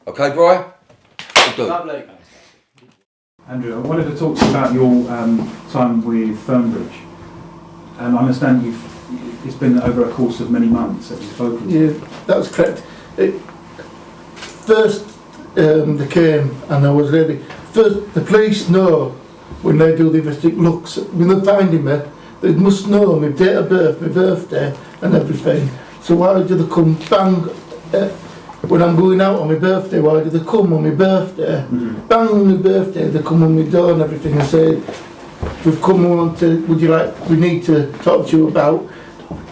Okay, Brian? All good. Lovely. Andrew, I wanted to talk to you about your time with Fernbridge. I understand it's been over a course of many months that you've spoken. Yeah, that's correct. First, they came and I was ready. First, the police know when they do the investigation looks, when they're finding me, they must know my date of birth, my birthday and everything. So why do they come bang, when I'm going out on my birthday, why do they come on my birthday? Mm-hmm. Bang on my birthday, they come on my door and everything and say, we've come on to, we need to talk to you about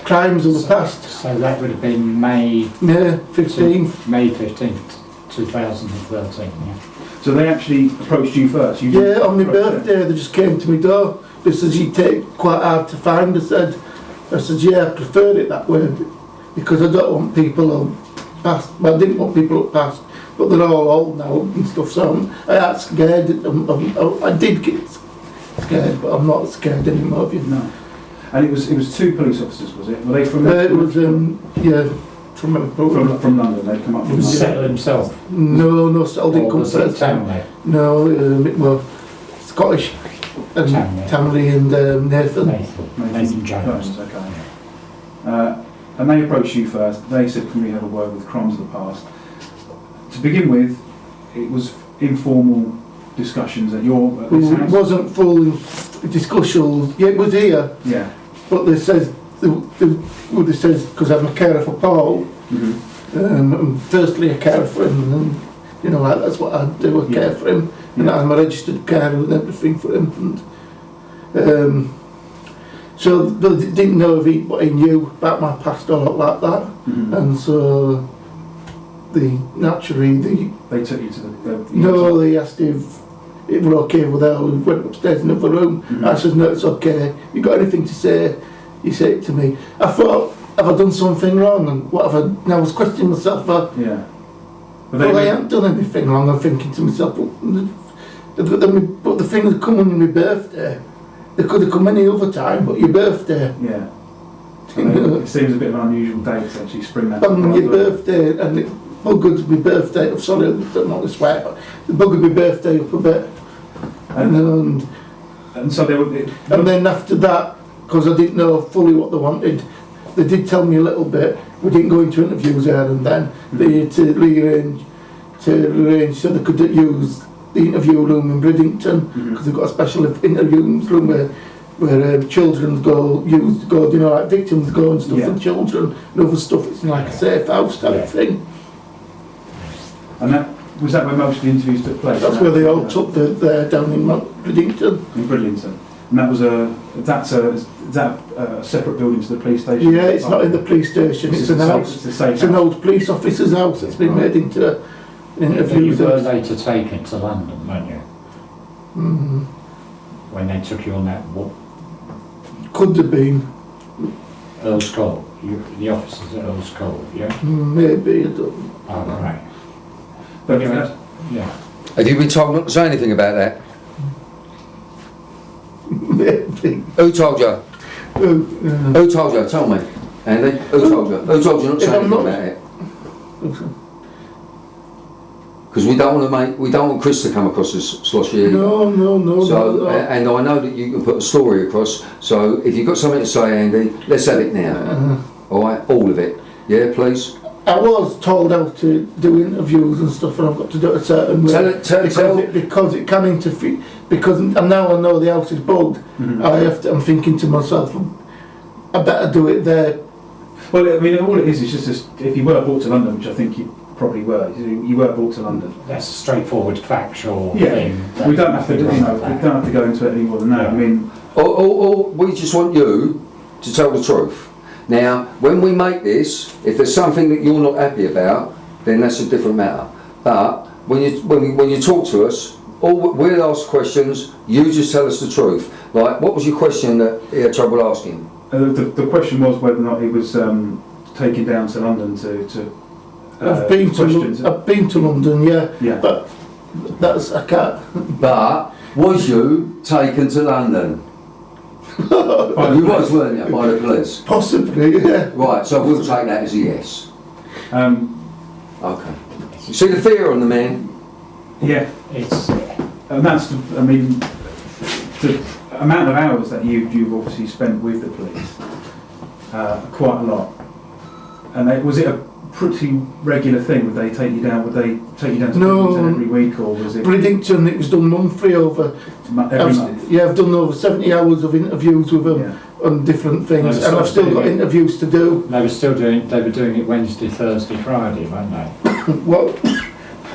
crimes of the past. So that would have been May 15th. May 15th, 2013, yeah. So they actually approached you first? Yeah, on my birthday they just came to my door. They said, you take quite hard to find, I said, yeah, I prefer it that way because I don't want people on past, well, I didn't want people up past, but they're all old now and stuff, so I got scared. I did get scared, but I'm not scared anymore of you. No. And it was two police officers, was it? Were they from? It was, yeah, from London. They'd come up from London. Settle himself? No, Settle didn't come first. Tamley? No, well, Scottish. Tamley and Nathan Jones. Okay. And they approached you first. They said, can we have a word with crimes of the past? To begin with, it was informal discussions at this house? It wasn't full discussions. Yeah, it was here. Yeah. But they says, because I'm a carer for Paul, I'm firstly a carer for him, and you know, that's what I do, I care for him, and I'm a registered carer and everything for him. And, so they didn't know what he knew about my past or like that, and so they took you to the no, they asked if it were okay with her. We went upstairs in the other room. I said, no, it's okay. You got anything to say? You say it to me. I thought, have I done something wrong? And what have I? And I was questioning myself. Well, I haven't done anything wrong. I'm thinking to myself, but the thing that come on my birthday, they could have come any other time, but your birthday. Yeah. It seems a bit of an unusual date to actually spring that. On your birthday, and it buggered my birthday. I'm sorry, I don't want to swear, but it buggered my birthday up a bit. And so they were. And then after that, because I didn't know fully what they wanted, they did tell me a little bit. We didn't go into interviews there and then. They had to rearrange so they could use the interview room in Bridlington, because they've got a special interview room where children go, you know, like victims go and stuff, and children and other stuff. It's like a safe house type thing. And was that where most of the interviews took place? That's where they all took down in Bridlington. In Bridlington. And that was is that a separate building to the police station? Yeah, it's not in the police station. It's an house. It's an old police officer's house. It's been made into an interview. You were later taken to London, weren't you? When they took you on that walk. Could have been. Earl's Court. The officers at Earl's Court, yeah? Maybe, I don't know. Oh, right. But Have you been told not to say anything about that? Maybe. Who told you? Who told you? Tell me. Andy, who told you? Who told you not to say anything about it? Because we don't want Chris to come across as sloshy. No. So, and I know that you can put a story across. So, if you've got something to say, Andy, let's have it now. All right, all of it. Yeah, please. I was told how to do interviews and stuff, and I've got to do it a certain way because it can interfere. Because now I know the house is bugged. I'm thinking to myself, I better do it there. Well, I mean, all it is just if you were brought to London, which I think you probably were. You were brought to London. That's a straightforward, factual thing. We don't have to, we don't have to go into it any more than that. I mean, or we just want you to tell the truth. Now, when we make this, if there's something that you're not happy about, then that's a different matter. But when you talk to us, we'll ask questions. You just tell us the truth. Like, what was your question that you had trouble asking? The question was whether or not it was taken down to London to. I've been to London, yeah. But I can't. But was you taken to London? You was, weren't you, by the police? Possibly, yeah. Right, so we'll take that as a yes. Okay. You see the fear on the man? Yeah, It's, and that's, I mean, the amount of hours that you've obviously spent with the police, quite a lot. And was it a pretty regular thing? Would they take you down? Would they take you down to Bridlington every week, or was it Bridlington? It was done monthly over. every month? Yeah, I've done over 70 hours of interviews with them on different things, and I've still got interviews to do. they were doing it Wednesday, Thursday, Friday, weren't they? What?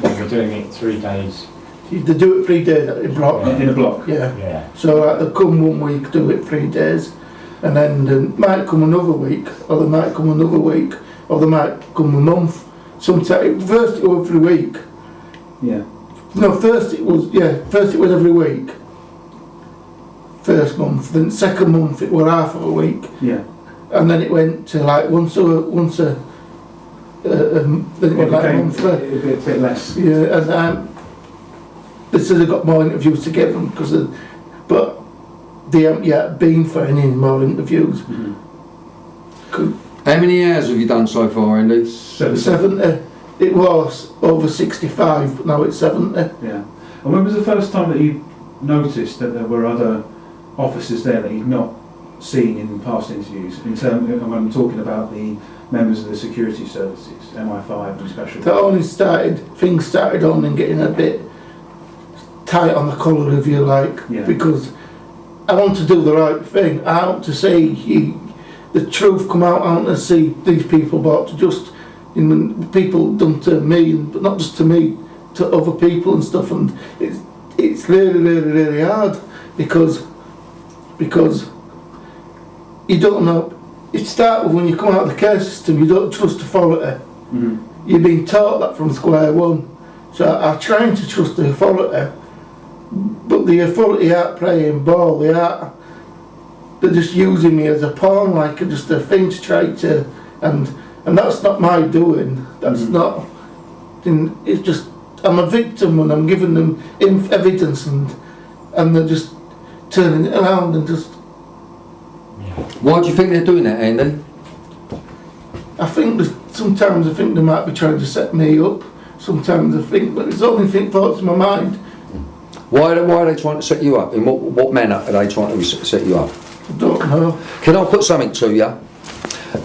They were doing it 3 days. They do it 3 days in a block. In a block? Yeah. Yeah. So like they come 1 week, do it 3 days, and then they might come another week, or they might come another week, or they might come a month. Sometimes first it was every week. Yeah. No, first it was every week. First month, then second month it was half of a week, Yeah. and then it went to like once a then it went like a month. A bit less. Yeah, and they said they got more interviews to give them but they haven't yet been for any more interviews. Mm-hmm. How many hours have you done so far, Andy? 70. It was over 65, but now it's 70. Yeah. And when was the first time that you noticed that there were other officers there that you'd not seen in past interviews? In terms, and I'm talking about the members of the security services, MI5 and special. Things started on and getting a bit tight on the collar, if you like, because I want to do the right thing. I want to see the truth come out. I want to see these people brought to just, people done to me, but not just to me, to other people and stuff. And it's really, really, really hard because you don't know. It starts with when you come out of the care system, you don't trust authority. Mm-hmm. You've been taught that from square one. So I'm trying to trust the authority, but the authority aren't playing ball. They're just using me as a pawn, like just a thing to try to, and that's not my doing. That's not. It's just I'm a victim and I'm giving them evidence, and they're just turning it around and just. Why do you think they're doing that, Andy? Sometimes I think they might be trying to set me up. Sometimes I think, but it's only thoughts in my mind. Why are they trying to set you up? In what manner are they trying to set you up? I don't know. Can I put something to you? Are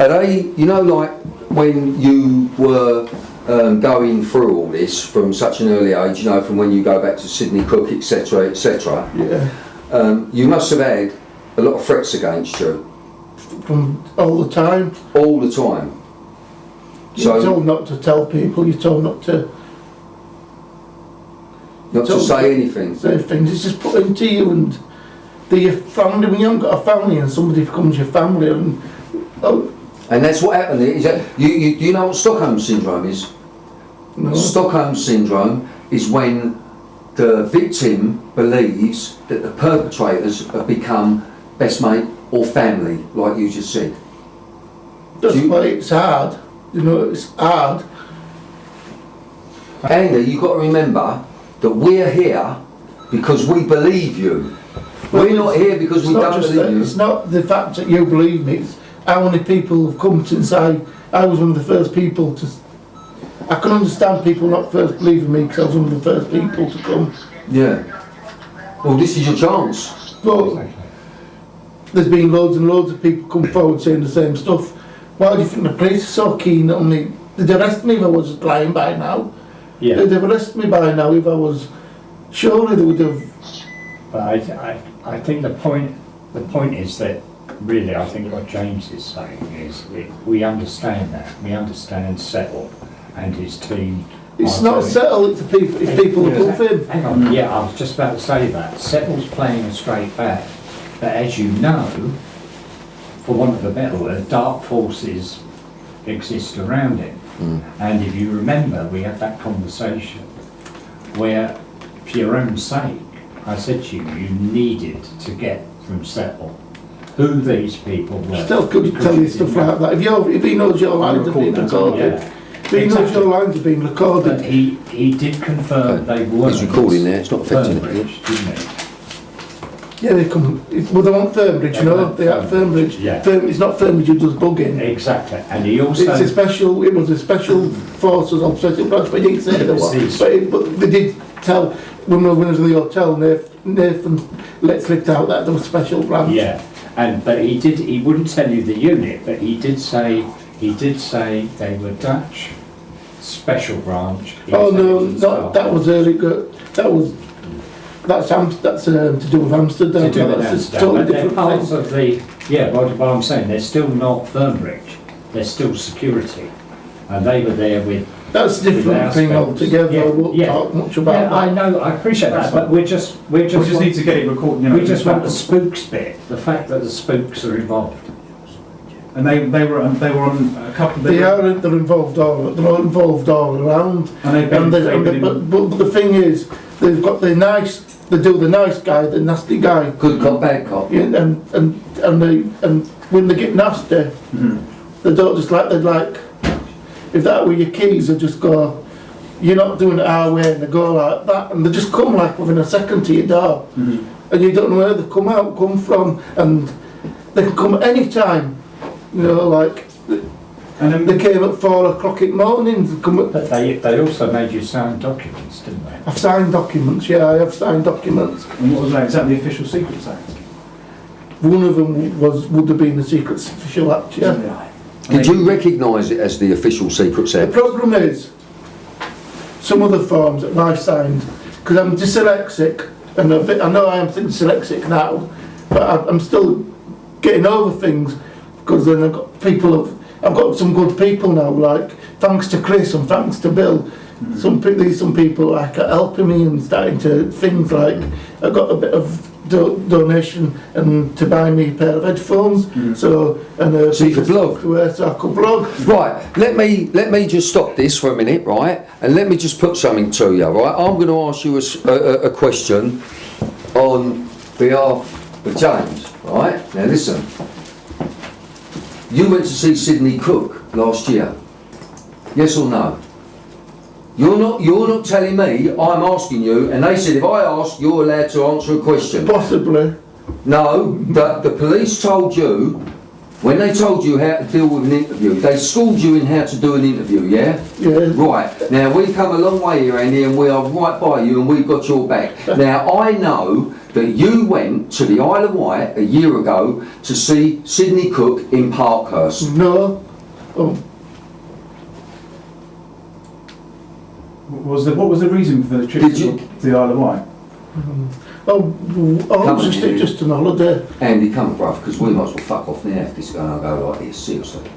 they, like when you were going through all this from such an early age, from when you go back to Sydney Cook, etc., etc. Yeah. You must have had a lot of threats against you. From all the time. All the time. You're told not to tell people. You're told not to. Not to say anything. Say things. It's just put into you, and your family. When you haven't got a family, and somebody becomes your family, and that's what happened. Is that you know what Stockholm syndrome is? No. Stockholm syndrome is when the victim believes that the perpetrators have become best mate or family, like you just said. That's why it's hard. It's hard. Andy, you've got to remember that we're here because we believe you. We're not here because we don't believe you. It's not the fact that you believe me, it's how many people have come since I was one of the first people to. I can understand people not first believing me because I was one of the first people to come. Yeah. Well, this is your chance. But there's been loads and loads of people come forward saying the same stuff. Why do you think the police are so keen on me? They'd arrest me if I was lying by now. Yeah. They'd have arrested me by now if I was. Surely they would have. But I think the point is that really I think what James is saying is we understand that. We understand Settle and his team. It's not Settle, it's the people, above him. Hang on, yeah, I was just about to say that. Settle's playing a straight bat. But as you know, for want of a better word, dark forces exist around him. And if you remember, we had that conversation where, for your own sake, I said to you, you needed to get from Settle who these people were. Still could tell you stuff like that. If he knows your lines have been recorded. If he knows your lines have been recorded. But he did confirm they were. He's recording there, it's not affecting it. Didn't he? Yeah, they come. Well, they want Firmbridge, you know. They have Firmbridge. Yeah. It's not Firmbridge who does bugging. Exactly, and he also... It's a special. It was a special forces of special branch, but he didn't say there was. But they did tell when we was in the hotel. Nathan let slipped out that there was special branch. Yeah, but he did. He wouldn't tell you the unit, but he did say they were Dutch special branch. Oh no, not that was early. That was. That's to do with Amsterdam. To do with that's Amsterdam. totally But they're different parts thing. of the... Yeah, what I'm saying, they're still not Firmbridge. They're still security. And they were there with... That's a different thing altogether. Yeah, I won't talk much about yeah, that. I know, I appreciate that, but we just We just need to get it recorded. You know, we just want the spooks bit, the fact that the spooks are involved. And they were on a couple. They're involved all around. And but the thing is, they've got the nice. They do the nice guy, the nasty guy. Good cop, bad cop. Yeah, and when they get nasty, they don't just like they'd like. If that were your keys, they just go. You're not doing it our way, and they go like that, and they just come like within a second to your door, and you don't know where they come from, and they can come any time. You know, like, and then they came at 4 o'clock in the morning. But they also made you sign documents, didn't they? I've signed documents, yeah, I have signed documents. And what was that? Is that the Official Secrets Act? One of them would have been the Secrets Official Act, yeah. Did you recognise it as the Official Secrets The Act? problem is, some of the forms that I signed, because I'm dyslexic, and I know I am dyslexic now, but I'm still getting over things. Because then I've got some good people now, like thanks to Chris and thanks to Bill, some people like are helping me and starting to things like I got a bit of donation and to buy me a pair of headphones, so you could blog. So I could blog. Right, let me just stop this for a minute, right, and let me just put something to you, right. I'm going to ask you a question on behalf of James, right. Now listen. You went to see Sidney Cook last year. Yes or no? You're not telling me, I'm asking you, and they said if I ask, you're allowed to answer a question. Possibly. No, the police told you, when they told you how to deal with an interview, they schooled you in how to do an interview, yeah? Yeah. Right, now we've come a long way here, Andy, and we are right by you and we've got your back. Now I know that you went to the Isle of Wight a year ago to see Sidney Cook in Parkhurst. No. Oh. What was the reason for the trip to the Isle of Wight? Just an holiday. Andy, come bruv, because we might as well fuck off now if this is going to go like this, seriously.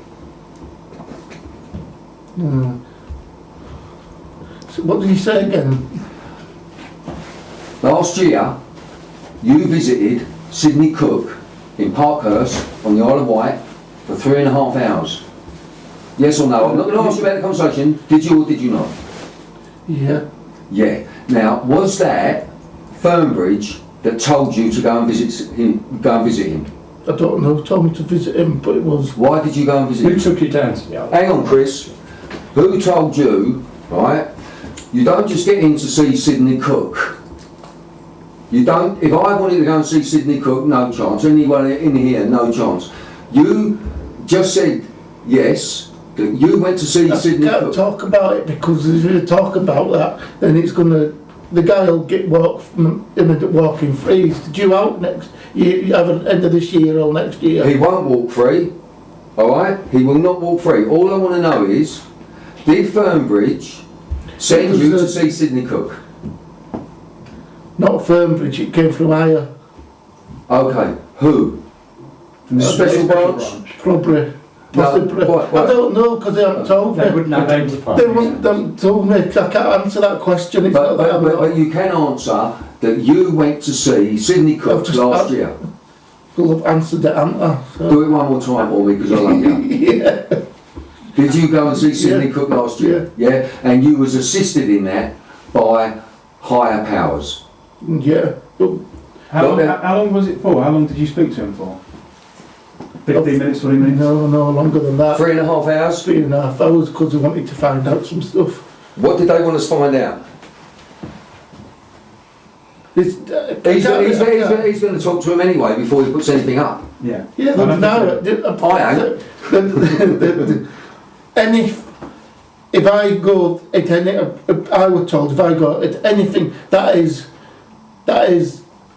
So what did you say again? Last year, you visited Sidney Cook in Parkhurst on the Isle of Wight for 3.5 hours. Yes or no? I'm not going to ask you about the conversation. Did you or did you not? Yeah. Yeah. Now, was that Firmbridge that told you to go and visit him? I don't know. Told me to visit him, but it was. Why did you go and visit him? Who took you down to the Isle? Hang on, Chris. Who told you? Right. You don't just get in to see Sidney Cook. You don't. If I wanted to go and see Sidney Cook, no chance. Anyone in here, no chance. You just said yes. That you went to see Sidney Cook. I can't talk about it because if you talk about that, then it's gonna. The guy will get walking free. Did you out next year? Either end of this year or next year? He won't walk free. All right. He will not walk free. All I want to know is, did Firmbridge send you to see Sidney Cook? Not Firmbridge. It came from higher. Okay. Who? From the Special branch? Probably. Possibly. No, I don't know because they haven't told me. They wouldn't identify. They haven't told me. I can't answer that question. It's not that I'm not. But you can answer that you went to see Sidney Cook last year. Well, I've answered it, haven't I? So. Do it one more time for me because I love you. Yeah. Did you go and see Sidney Cook last year? Yeah. And you was assisted in that by higher powers. Yeah. How long was it for? How long did you speak to him for? 15 minutes, 20 minutes? No, longer than that. 3.5 hours? 3.5 hours because they wanted to find out some stuff. What did they want us to find out? He's going to talk to him anyway before he puts anything up. Yeah. Yeah, I don't now, if I go at any, I was told if I go at anything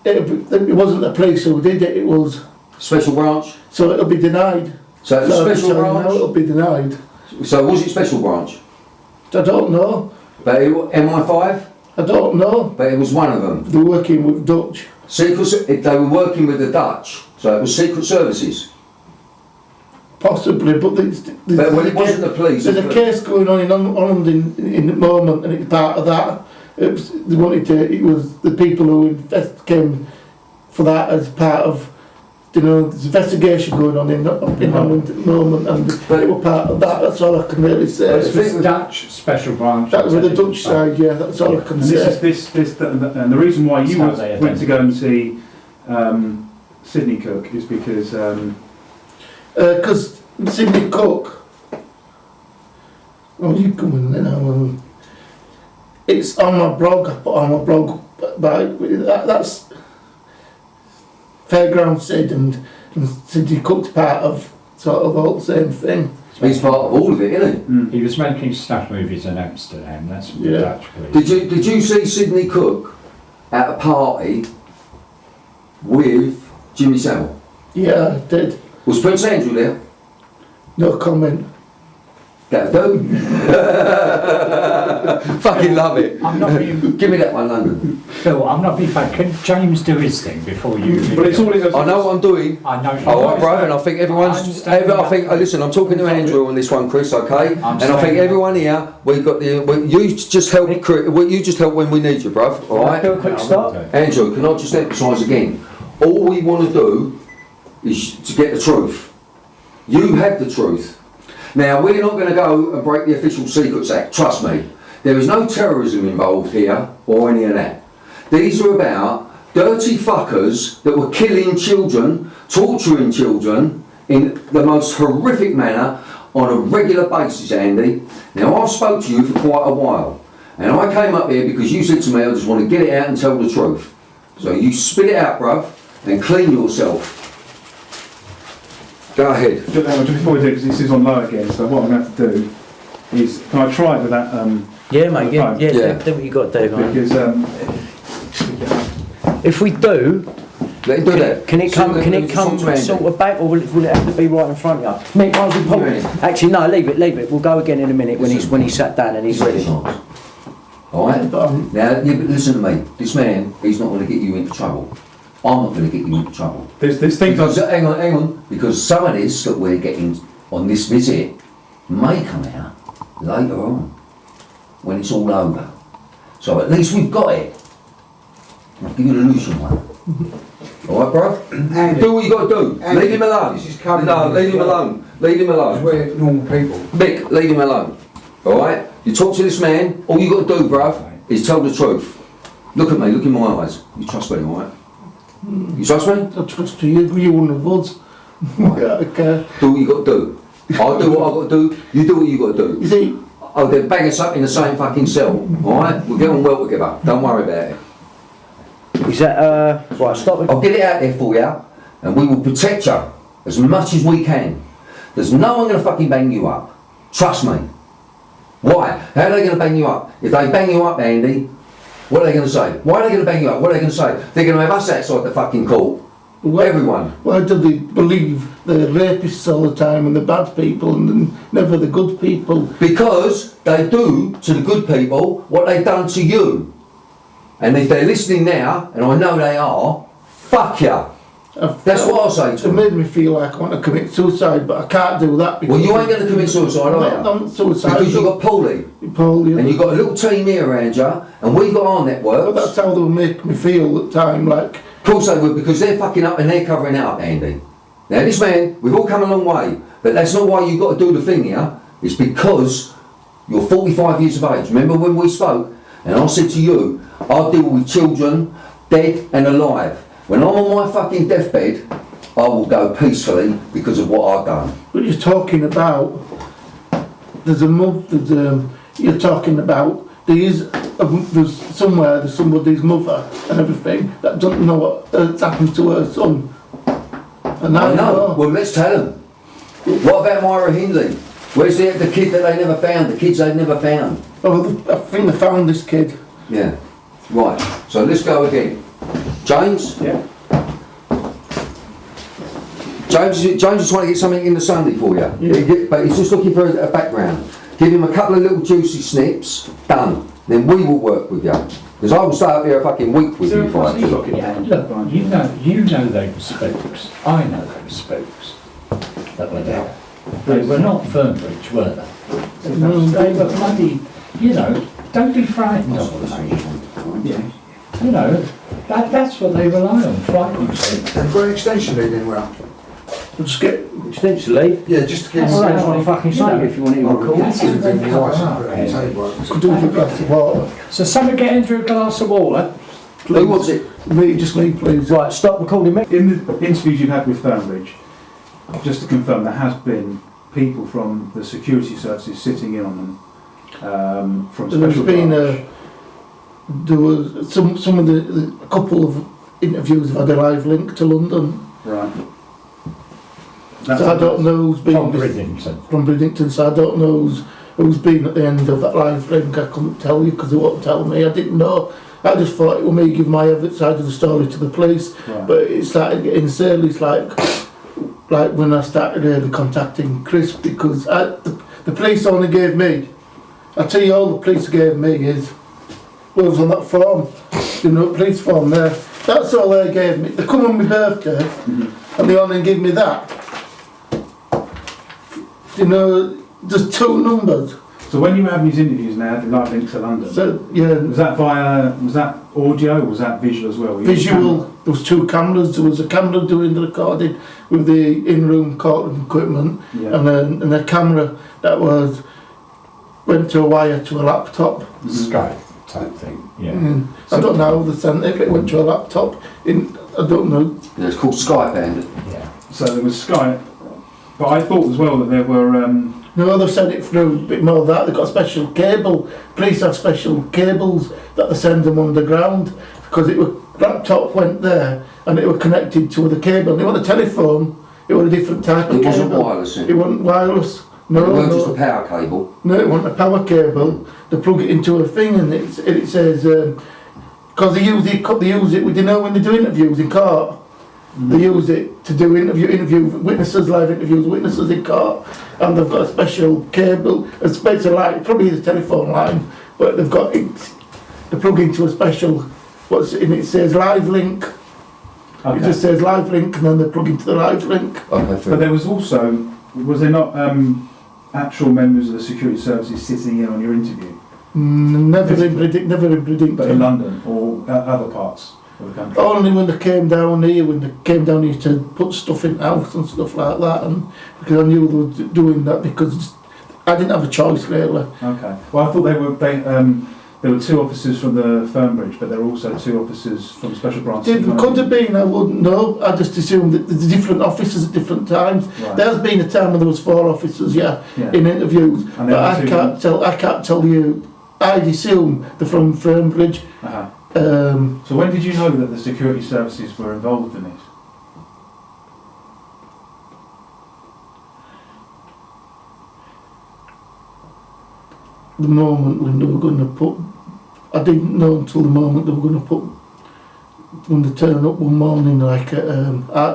it wasn't the police who did it, it was Special branch. so it'll be denied. So it was special Now branch. it'll be denied. So was it special branch? I don't know. But MI5. I don't know. But it was one of them. They're working with Dutch. They were working with the Dutch, so it was secret services. Possibly, but But it wasn't the police. There's a case going on in Holland in the moment, and it's part of that. It was the people who came for that as part of, there's investigation going on in Holland at the moment, and they were part of that. That's all I can really say. It's the Dutch special branch. That was the Dutch side, yeah. That's all I can say. And the reason why you went to go and see Sydney Cook is because. Because Sydney Cook, you come in then. It's on my blog. I put on my blog, but that's Fairground Sid and Sydney Cook's part of sort of all the same thing. He's part of all of it, isn't He was making snuff movies in Amsterdam. That's what the Dutch police. he? Did you see Sydney Cook at a party with Jimmy Savile? Yeah, I did. Was Prince Andrew there? No comment. That'll do. Fucking love it. I'm not being, Give me that one, London. Bill, I'm not being fake. Can James do his thing before you? But it's all I know what I'm doing. I know. Alright, bro, and I think everyone's. understand Listen, I'm talking to Andrew on this one, Chris. Okay, and I think everyone here, we've got you just help. You just help when we need you, bruv. All right. Do a quick stop. Andrew, can I just emphasise again? All we want to do is to get the truth. You have the truth. Now, we're not going to go and break the Official Secrets Act, trust me. There is no terrorism involved here, or any of that. These are about dirty fuckers that were killing children, torturing children, in the most horrific manner, on a regular basis, Andy. Now, I've spoke to you for quite a while, and I came up here because you said to me, I just want to get it out and tell the truth. So you spit it out, bruv, and clean yourself. Go ahead. Just before we do, because this is on low again, so what I'm going to have to do is, can I try it with that? Yeah, mate, yeah, Yeah. do what you got to do, mate. Because If we do, Let him do that. can it come sort of back, or will it have to be right in front of you? Mate, might as well pull it. Actually, no, leave it. We'll go again in a minute when he's sat down and he's ready. Alright? Now, listen to me. This man, he's not going to get you into trouble. I'm not going to get you into trouble. there's things Because, hang on. Because some of this that we're getting on this visit may come out later on, when it's all over. So at least we've got it. I'll give you the illusion one. Alright, bro? Andy, Do what you got to do. Andy, Leave him alone. this is coming. No, leave him alone. Leave him alone. We're normal people. Mick, leave him alone. Alright? You talk to this man, all you got to do, bruv, is tell the truth. Look at me, look in my eyes. You trust me, alright? You trust me? I trust you. You wouldn't have us. Okay. Do what you got to do. I'll do what I've got to do, you do what you got to do. You see, Oh, they'll bang us up in the same fucking cell, alright? We'll get on well together. Don't worry about it. Is that, right, stop it. I'll get it out there for you, and we will protect you as much as we can. There's no one going to fucking bang you up. Trust me. Why? How are they going to bang you up? If they bang you up, Andy, what are they going to say? Why are they going to bang you up? What are they going to say? They're going to have us outside the fucking court. Everyone. why do they believe the rapists all the time and the bad people and never the good people? Because they do to the good people what they've done to you. And if they're listening now, and I know they are, fuck ya. That's what I'll say to It them. made me feel like I want to commit suicide, but I can't do that because... Well, you ain't going to commit suicide, are you? I'm suicidal. Because you've got Paulie, Paul, and you've got a little team here around you, and we've got our Well, networks. that's how they'll make me feel at the time, like... Of course they would, because they're fucking up and they're covering it up, Andy. Now this man, we've all come a long way, but that's not why you've got to do the thing here. It's because you're 45 years of age. Remember when we spoke, and I said to you, I deal with children, dead and alive. When I'm on my fucking deathbed, I will go peacefully because of what I've done. But you're talking about... you're talking about there's somebody's mother and everything that doesn't know what's happened to her son. And I know. Well, let's tell them. What about Myra Hindley? Where's the kid that they never found? The kids they never found? Oh, I think they found this kid. Yeah. Right. So let's go again. James? Yeah. James is trying to get something in the Sunday for you. Yeah. But he's just looking for a background. Give him a couple of little juicy snips. Done. Then we will work with you. Because I will stay up here a fucking week with you if I have to. Yeah, look, you know they were spooks. I know they were spooks that were there. They were not Fernbridge, were they? They were bloody, you know, don't be frightened of them. Yeah. You know, that's what they rely on, frightening people. They've got an extension lead anywhere. We'll just get Extensively. Yeah, just to keep Well, that's what I fucking say if you want it Oh, recorded. That's how they cover up. could do with a glass of water. So someone get into a glass of water. Who wants it? Me, just me, please. Right, stop recording me. In the interviews you've had with Fernbridge, just to confirm, there has been people from the security services sitting in on them from There's special been branch. there was some of a couple of interviews have had a live link to London. Right. So I don't know who's been From Bridlington. from Bridlington, so I don't know who's been at the end of that live link. I couldn't tell you because they won't tell me. I didn't know. I just thought it was me give my side of the story to the police. Right. But it started getting silly. It's like when I started really contacting Chris, because the police only gave me. I tell you, all the police gave me is what was on that form, you know, police form there. That's all they gave me. They come on my birthday, and they only give me that. You know, there's two numbers. So when you were having these interviews now, the live link to London, So yeah, was that audio or was that visual as well? Were you visual. There was two cameras. There was a camera doing the recording with the in-room courtroom equipment, Yeah. and a camera that went to a wire to a laptop. Skype type thing. Yeah. I don't know how they sent it. It went to a laptop. I don't know. Yeah, it's called Skype, and Yeah. So there was Skype, but I thought as well that there were. No, they've sent it through a bit more of that. They've got a special cable. Police have special cables that they send them underground, because laptop went there and it was connected to the cable. And it wasn't a telephone. It was a different type of it cable. wasn't wireless. It wasn't wireless. No, it wasn't just a no. power cable. No, it wasn't a power cable. They plug it into a thing, and it says because they use it. We know when they do interviews in court. They use it to do interview witnesses, live interviews, witnesses in court, and they've got a special cable, a special line, probably is a telephone line, but they've got it. They plug into a special. It says live link. Okay. It just says live link, and then they plug into the live link. Okay, But there was there not actual members of the security services sitting in on your interview? Never in Bridlington. But in London or other parts of the country? Only when they came down here, to put stuff in the house and stuff like that, and because I knew they were doing that, because I didn't have a choice really. Okay. Well, I thought there were two officers from the Fernbridge, but there were also two officers from special branches. Could have been, I wouldn't know. I just assumed that there's different officers at different times. Right. There's been a time when there was 4 officers, Yeah. in interviews, And but there I were can't tell you. I'd assume they're from Fernbridge. Uh-huh. Um, So when did you know that the security services were involved in this? the moment when they were going to put, I didn't know until the moment they were going to put, when they turned up one morning, like at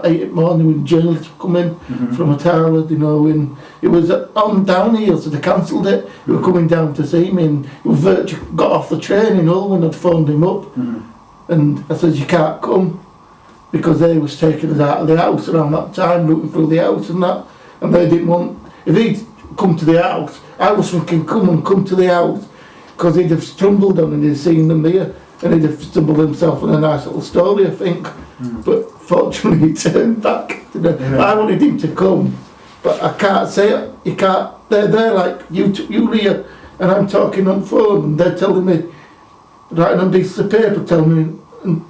8 in the morning, when journalists come in from a tower, and it was on down here, so they cancelled it. They were coming down to see me, and it was virtually got off the train in Hull when I'd phoned him up, and I said, you can't come, because they was taking us out of the house around that time, looking through the house and that, and they didn't want, if he'd come to the house, I was thinking, come to the house, because he'd have stumbled on and he'd seen them there, and he'd have stumbled himself on a nice little story, I think. But fortunately he turned back. I wanted him to come, but I can't say it. You can't. They're there like you here, and I'm talking on phone, and they're telling me, writing on pieces of paper, telling me.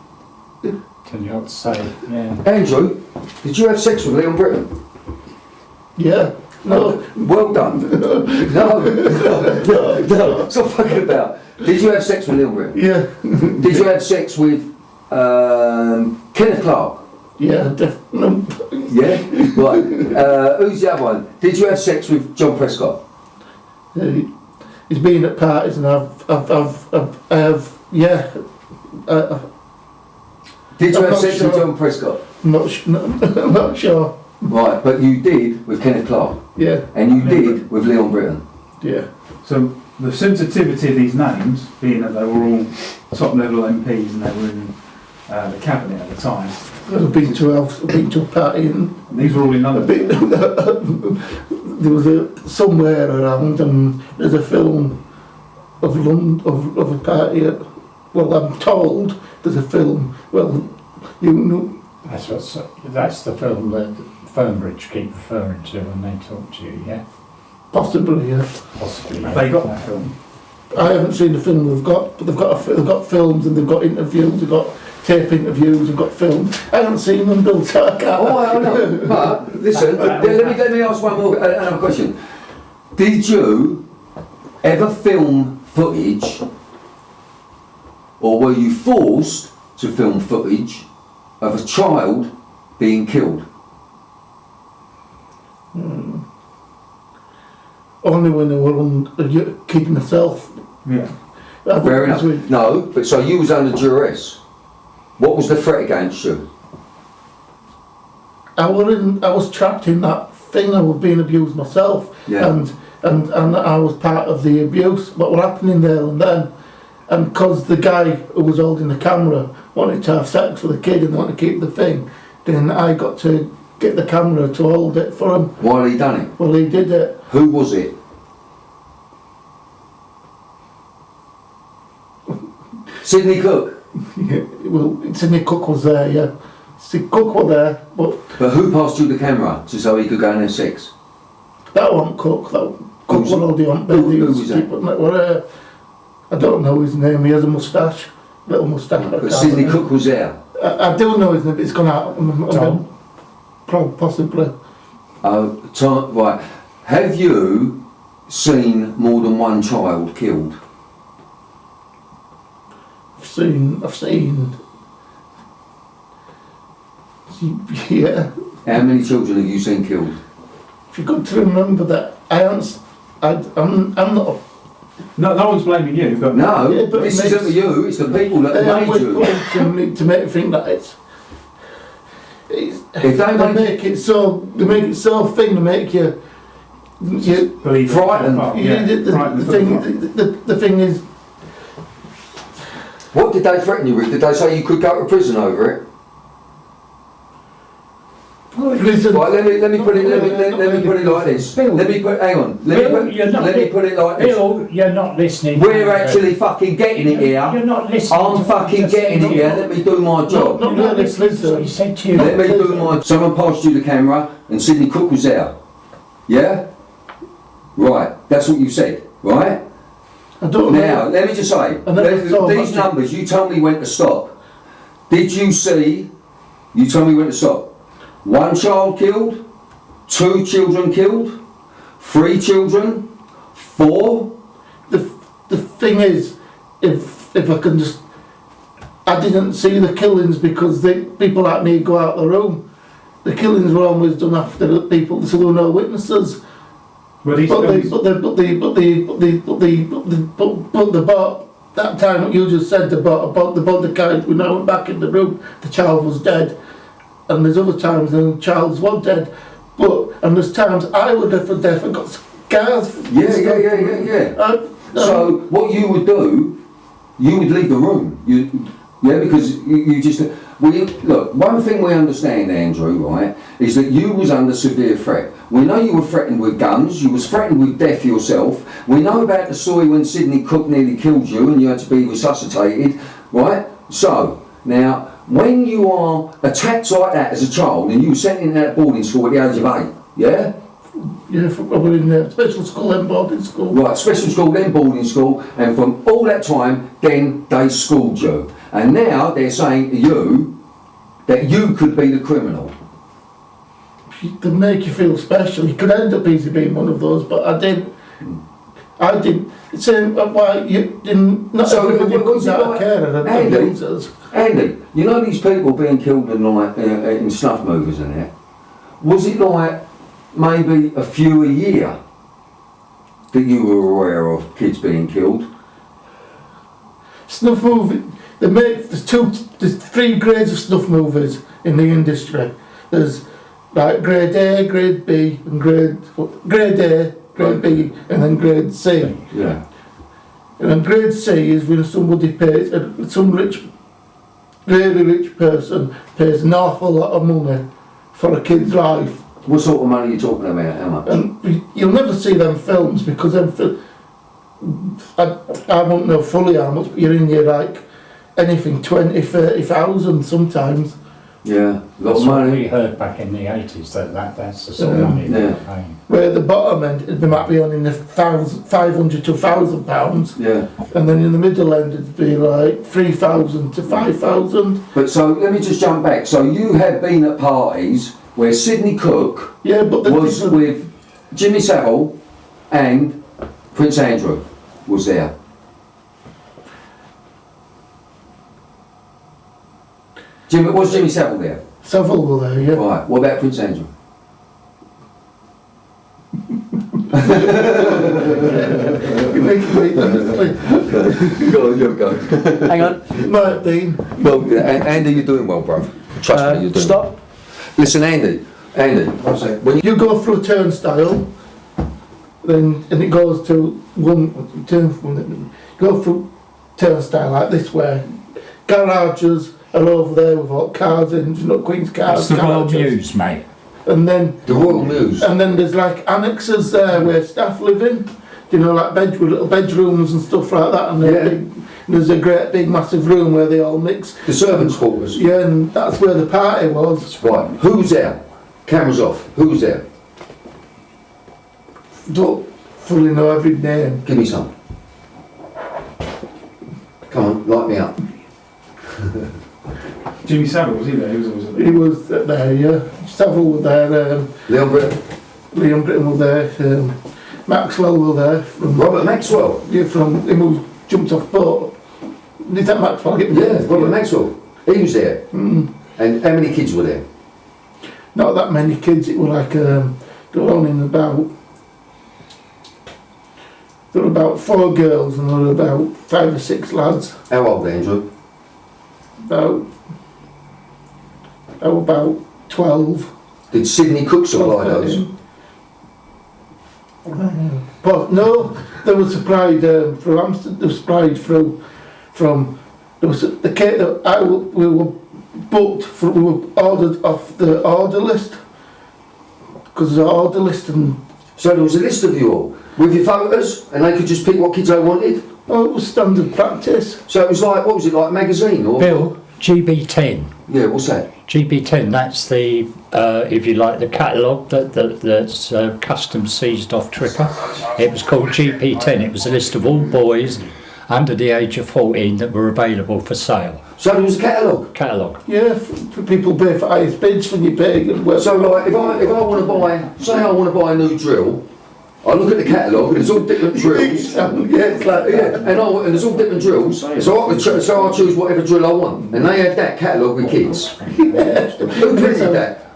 Can you not say? Yeah. Andrew, did you have sex with Leon Britton? Yeah. No. Well done. No. Stop fucking about. Did you have sex with Leon Britton? Yeah. Did you have sex with Kenneth Clark? Yeah, definitely. Yeah? Right. Who's the other one? Did you have sex with John Prescott? He's been at parties and I have, yeah. Did you I'm have not sex sure. with John Prescott? I'm not sure. Right, but you did with Kenneth Clark. Yeah. And you did with Leon Britton. Yeah. So the sensitivity of these names, being that they were all top level MPs and they were in the cabinet at the time. I've been to a party and These were all in London. there was somewhere around and there's a film of London of a party at, well, I'm told there's a film, well, you know. That's the film that Fernbridge keep referring to when they talk to you, yeah? Possibly, yeah. Possibly. Have they got that film? I haven't seen the film they've got, but they've got films and they've got interviews, they've got tape interviews, they've got films. I haven't seen them, Bill, so I can't. Oh, I know. But listen, let me ask one more another question. Did you ever film footage, or were you forced to film footage of a child being killed? Only when they were on keeping myself. Yeah. Fair enough. No, but so you was under duress. What was the threat against you? I was trapped in that thing. I was being abused myself, Yeah. and I was part of the abuse. What were happening there and then, and because the guy who was holding the camera wanted to have sex with the kid and wanted to keep the thing, then I got to get the camera to hold it for him. Why had he done it? Well, he did it. Who was it? Sidney Cook. Yeah, well, Sidney Cook was there. Yeah, Sidney Cook was there, but who passed you the camera so he could go and have sex? that wasn't Cook. That Cook was all the on. Who was that? I don't know his name. He has a moustache, little moustache. But Sidney Cook was there. I do know his name, but it's gone out. Tom? Possibly. Tom, right. Have you seen more than one child killed? I've seen. Yeah. How many children have you seen killed? If you're good to remember that, I'm not. No one's blaming you, but No, Yeah, but this it isn't makes- you, it's the people that made you. To make you think that it's If they make it so, they make it so thin to make you believe it. frightened. Yeah, the frightened. thing is, What did they threaten you with? Did they say you could go to prison over it? listen, Right, let me put it like this. Bill. Hang on. Let me put it like this. Bill, you're not listening. We're actually fucking getting it here. You're not listening. I'm fucking getting it here. Let me do my job. not You're not really, listening to what he listen. said to you. Let me do my. Someone passed you the camera, and Sidney Cook was there. Yeah. Right. That's what you said. Right. I don't Now, know. let me just say, I never saw these much. numbers, you told me when to stop. Did you see, you told me when to stop, 1 child killed, 2 children killed, 3 children, 4? The thing is, if I can just, I didn't see the killings because people like me go out the room. The killings were always done after the people, so there were no witnesses. But these films- that time what you just said about the kind, we now went back in the room, the child was dead, and there's other times when the child was dead, and there's times I would have for death and got scars. Yeah. So what you would do, you would leave the room. Because you just. Look, one thing we understand, Andrew, right, is that you was under severe threat. We know you were threatened with guns, you was threatened with death yourself. We know about the story when Sidney Cook nearly killed you and you had to be resuscitated, right? So, now, when you are attacked like that as a child and you were sent in that boarding school at the age of 8, yeah? Yeah, I was in special school, then boarding school. Right, special school, then boarding school, and from all that time, then they schooled you. And now they're saying to you that you could be the criminal. to make you feel special. You could end up easy being one of those, but I didn't. Saying why you didn't. Not So everybody was comes it out of like- care and Andy? abusers. Andy, you know these people being killed in snuff movies and that? Was it like maybe a few a year that you were aware of kids being killed? Snuff movie. There's 3 grades of snuff movies in the industry. There's like grade A, grade B, and grade A, grade B, and then grade C. Yeah. And then grade C is when somebody pays, some really rich person pays an awful lot of money for a kid's life. What sort of money are you talking about? How much? And you'll never see them films because I won't know fully how much, but you're in your like anything 20, 30,000 sometimes. Yeah, a lot That's of what money. we heard back in the 80s, that's the sort of money they were paying. Where the bottom end, they might be on in the 500 to £1,000, Yeah. and then in the middle end it'd be like 3,000 to 5,000. But so let me just jump back. So you have been at parties where Sidney Cook Yeah, but the was people, with Jimmy Savile and Prince Andrew was there. Was Jimmy Savile there? several were there, yeah. Right. What about Prince Andrew? You make it honestly. Go on, you go. Hang on. Might have been. Well, Andy, you're doing well, bruv. Trust me, you're doing Stop. well. Listen, Andy, when You go through a turnstile, then and it goes to one turn from it. Go through turnstile like this way. Garages are over there with all cars in, you know, Queen's cars. That's the Royal garages. Mews, mate. And then the Royal Mews. and then there's like annexes there where staff live in. You know, like little bedrooms and stuff like that. And Yeah. there's a great big massive room where they all mix. The servants' quarters. Yeah, and that's where the party was. Right. Who was there? Cameras off. Who was there? Don't fully know every name. Give me some. Come on, light me up. Jimmy Savile, was he there? He was always there. He was there, yeah. Several were there. Leon Britton. Liam Britton were there. Maxwell were there. Robert Maxwell. Yeah, from him who jumped off boat. Did that Maxwell get Yeah, Robert Maxwell. He was there. Mm. And how many kids were there? Not that many kids. It were like there were only there were about 4 girls and there were about 5 or 6 lads. How old, Andrew? About 12. Did Sidney Cook supply 12, those? 13. But no, they were supplied through Amsterdam. They were supplied from. There was the cake that we were booked for. We were ordered off the order list because there's an order list and. So there was a list of you all with your photos, and they could just pick what kids they wanted. Oh, it was standard practice. So it was like, what was it, like a magazine or? Bill, GB10. Yeah, what's that? GB10, that's the, if you like, the catalogue that's custom seized off Tripper. It was called GB10. It was a list of all boys under the age of 14 that were available for sale. So there was a catalogue. Catalogue. Yeah, for people pay for highest bids when you pay. So like, if I want to buy, say I want to buy a new drill, I look at the catalogue and there's all different drills. Yeah, it's like Yeah, and there's all different drills. So I choose whatever drill I want, and they had that catalogue with kids. Who printed that?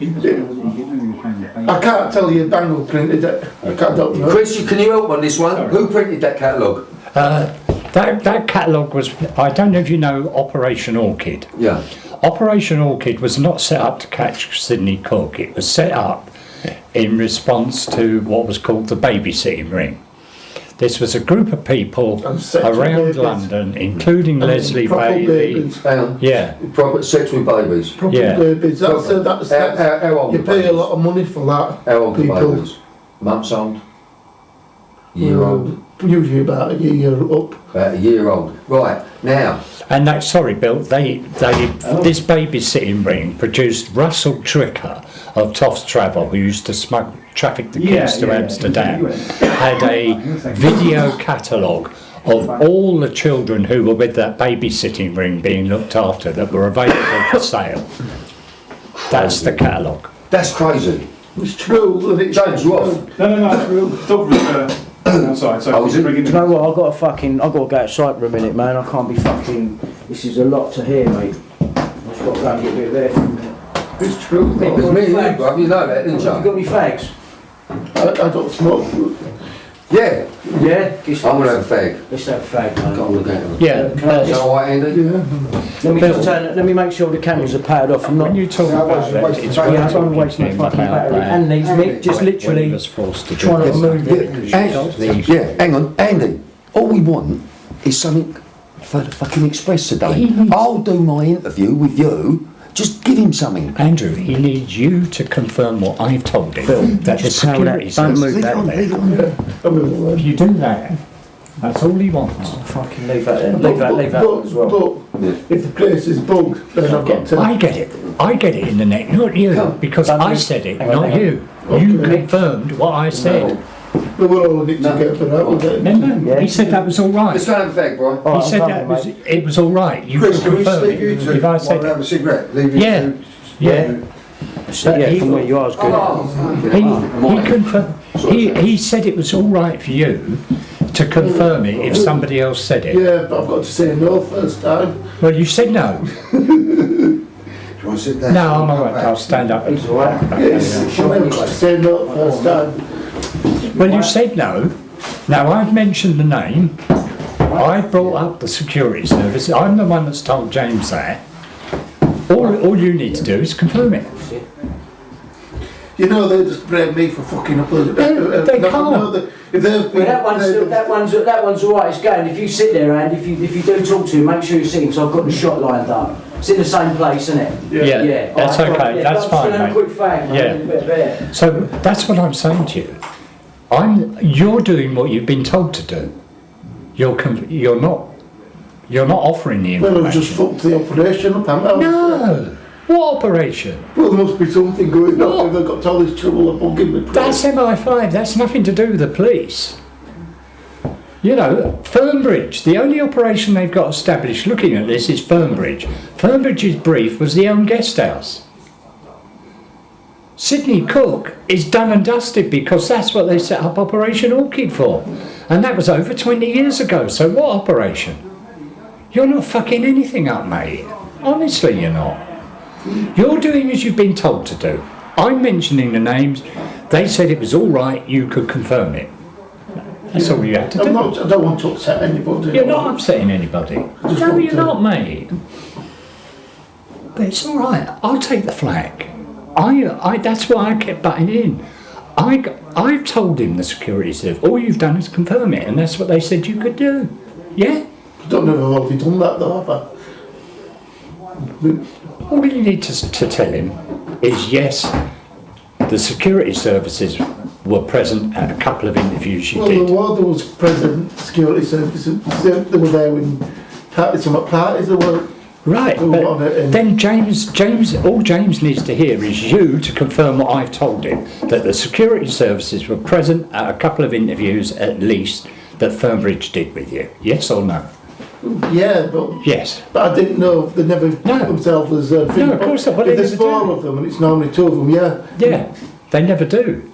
I can't tell you Bangle printed it. I don't know. Chris, can you help on this one? Who printed that catalogue? That catalogue was, I don't know if you know Operation Orchid. Yeah. Operation Orchid was not set up to catch Sidney Cook. It was set up in response to what was called the babysitting ring. This was a group of people And sex with around babies. London, including Leslie proper Baby. babies. Hang on. Yeah, Proper sex with babies. Proper Yeah. babies. That's How old you are pay a babies? lot of money for that. How old are people. babies? Months old? Year old? Usually about a year up. About a year old. Right, now, and that, sorry Bill, this babysitting ring produced Russell Tricker of Toffs Travel, who used to traffic the kids to Amsterdam, had a video catalogue of all the children who were with that babysitting ring being looked after that were available for sale. That's the catalogue. That's crazy. It's true. And it's James, you off? No. Dog was outside. So Oh, was it? Do you know what? I've got to go outside for a minute, man. I can't be fucking. This is a lot to hear, mate. I've just got to go and get a bit of air for a minute. It's true. It was me and you, bruv, you know that, didn't Have you you? got any fags? I don't smoke. Yeah. Yeah? I'm gonna have a fag. Let's have a fag, mate. Go on, look at it. Yeah. Can I Is that just, alright, Andy? Yeah. let me make sure the cameras are powered off. I'm not. When you talk about that, it's Yeah, I worth don't want to waste my talking fucking about battery. that. And these, Mick, just When he literally was forced to do trying to this. move it. Yeah, hang on, Andy. All we want is something for the fucking Express today. I'll do my interview with you. Just give him something. Andrew, he needs you to confirm what I've told him. Phil, That the just power security that. Don't move service- that. Leave it on. If you do that, that's all he wants. Fucking leave that then. Leave that as well. But if the place is bugged, then I've got to. I get it in the neck, not you, because I said it, not you. You Okay. confirmed what I said. We will all need to get it out with it. Remember? He said that was all right. Let's go and have a fag, bro. He said that was, it was all right. You Chris, can we confirmed leave you it. two If I while said we have it. a cigarette? Leave you Yeah. two. Yeah. Yeah, from where you are is good. He confirmed. He said it was all right for you to confirm it if somebody else said it. Yeah, but I've got to say no first time. Well, you said no. Do you want to sit down? No, I'm all right. I'll stand up. He's all right. Yes, I've got to say no first time. Well, you said no. Now I've mentioned the name. I brought up the security service. I'm the one that's told James that. All you need to do is confirm it. You know, they just blame me for fucking up. They can't. If they've been, That one's all right. It's going. If you sit there, and if you do talk to him, make sure you're sitting. So I've got the shot lined up. It's in the same place, isn't it? Yeah, that's All right, okay. That's I'm just fine, gonna have a mate. quick fag, mate. Yeah. A bit of air. So that's what I'm saying to you. You're doing what you've been told to do. You're not offering the well, I've just information. fucked the operation up, haven't I? No. What operation? Well, there must be something going on if they've got all this trouble of bugging me. That's MI5. That's nothing to do with the police. You know, Fernbridge, the only operation they've got established looking at this is Fernbridge. Fernbridge's brief was the own guest house. Sydney Cook is done and dusted because that's what they set up Operation Orchid for. And that was over 20 years ago, so what operation? You're not fucking anything up, mate. Honestly, you're not. You're doing as you've been told to do. I'm mentioning the names. They said it was all right, you could confirm it. That's all you have to do. I don't want to upset anybody. You're not upsetting anybody. just No, want you're to- not, mate. But it's all right. I'll take the flak. That's why I kept butting in. I've told him the security service. All you've done is confirm it, and that's what they said you could do. Yeah. I don't know if I've already done that though, have I? All you need to tell him is yes, the security services were present at a couple of interviews you Well, did. the warder was present, security services, they were there when some parties they were. Right, Go on, but then James, all James needs to hear is you to confirm what I've told him, that the security services were present at a couple of interviews at least that Fernbridge did with you. Yes or no? Yeah, but Yes. I didn't know they never put themselves as a thing. No, of course not, but If they there's never do. 4 of them and it's normally 2 of them, yeah. Yeah, they never do.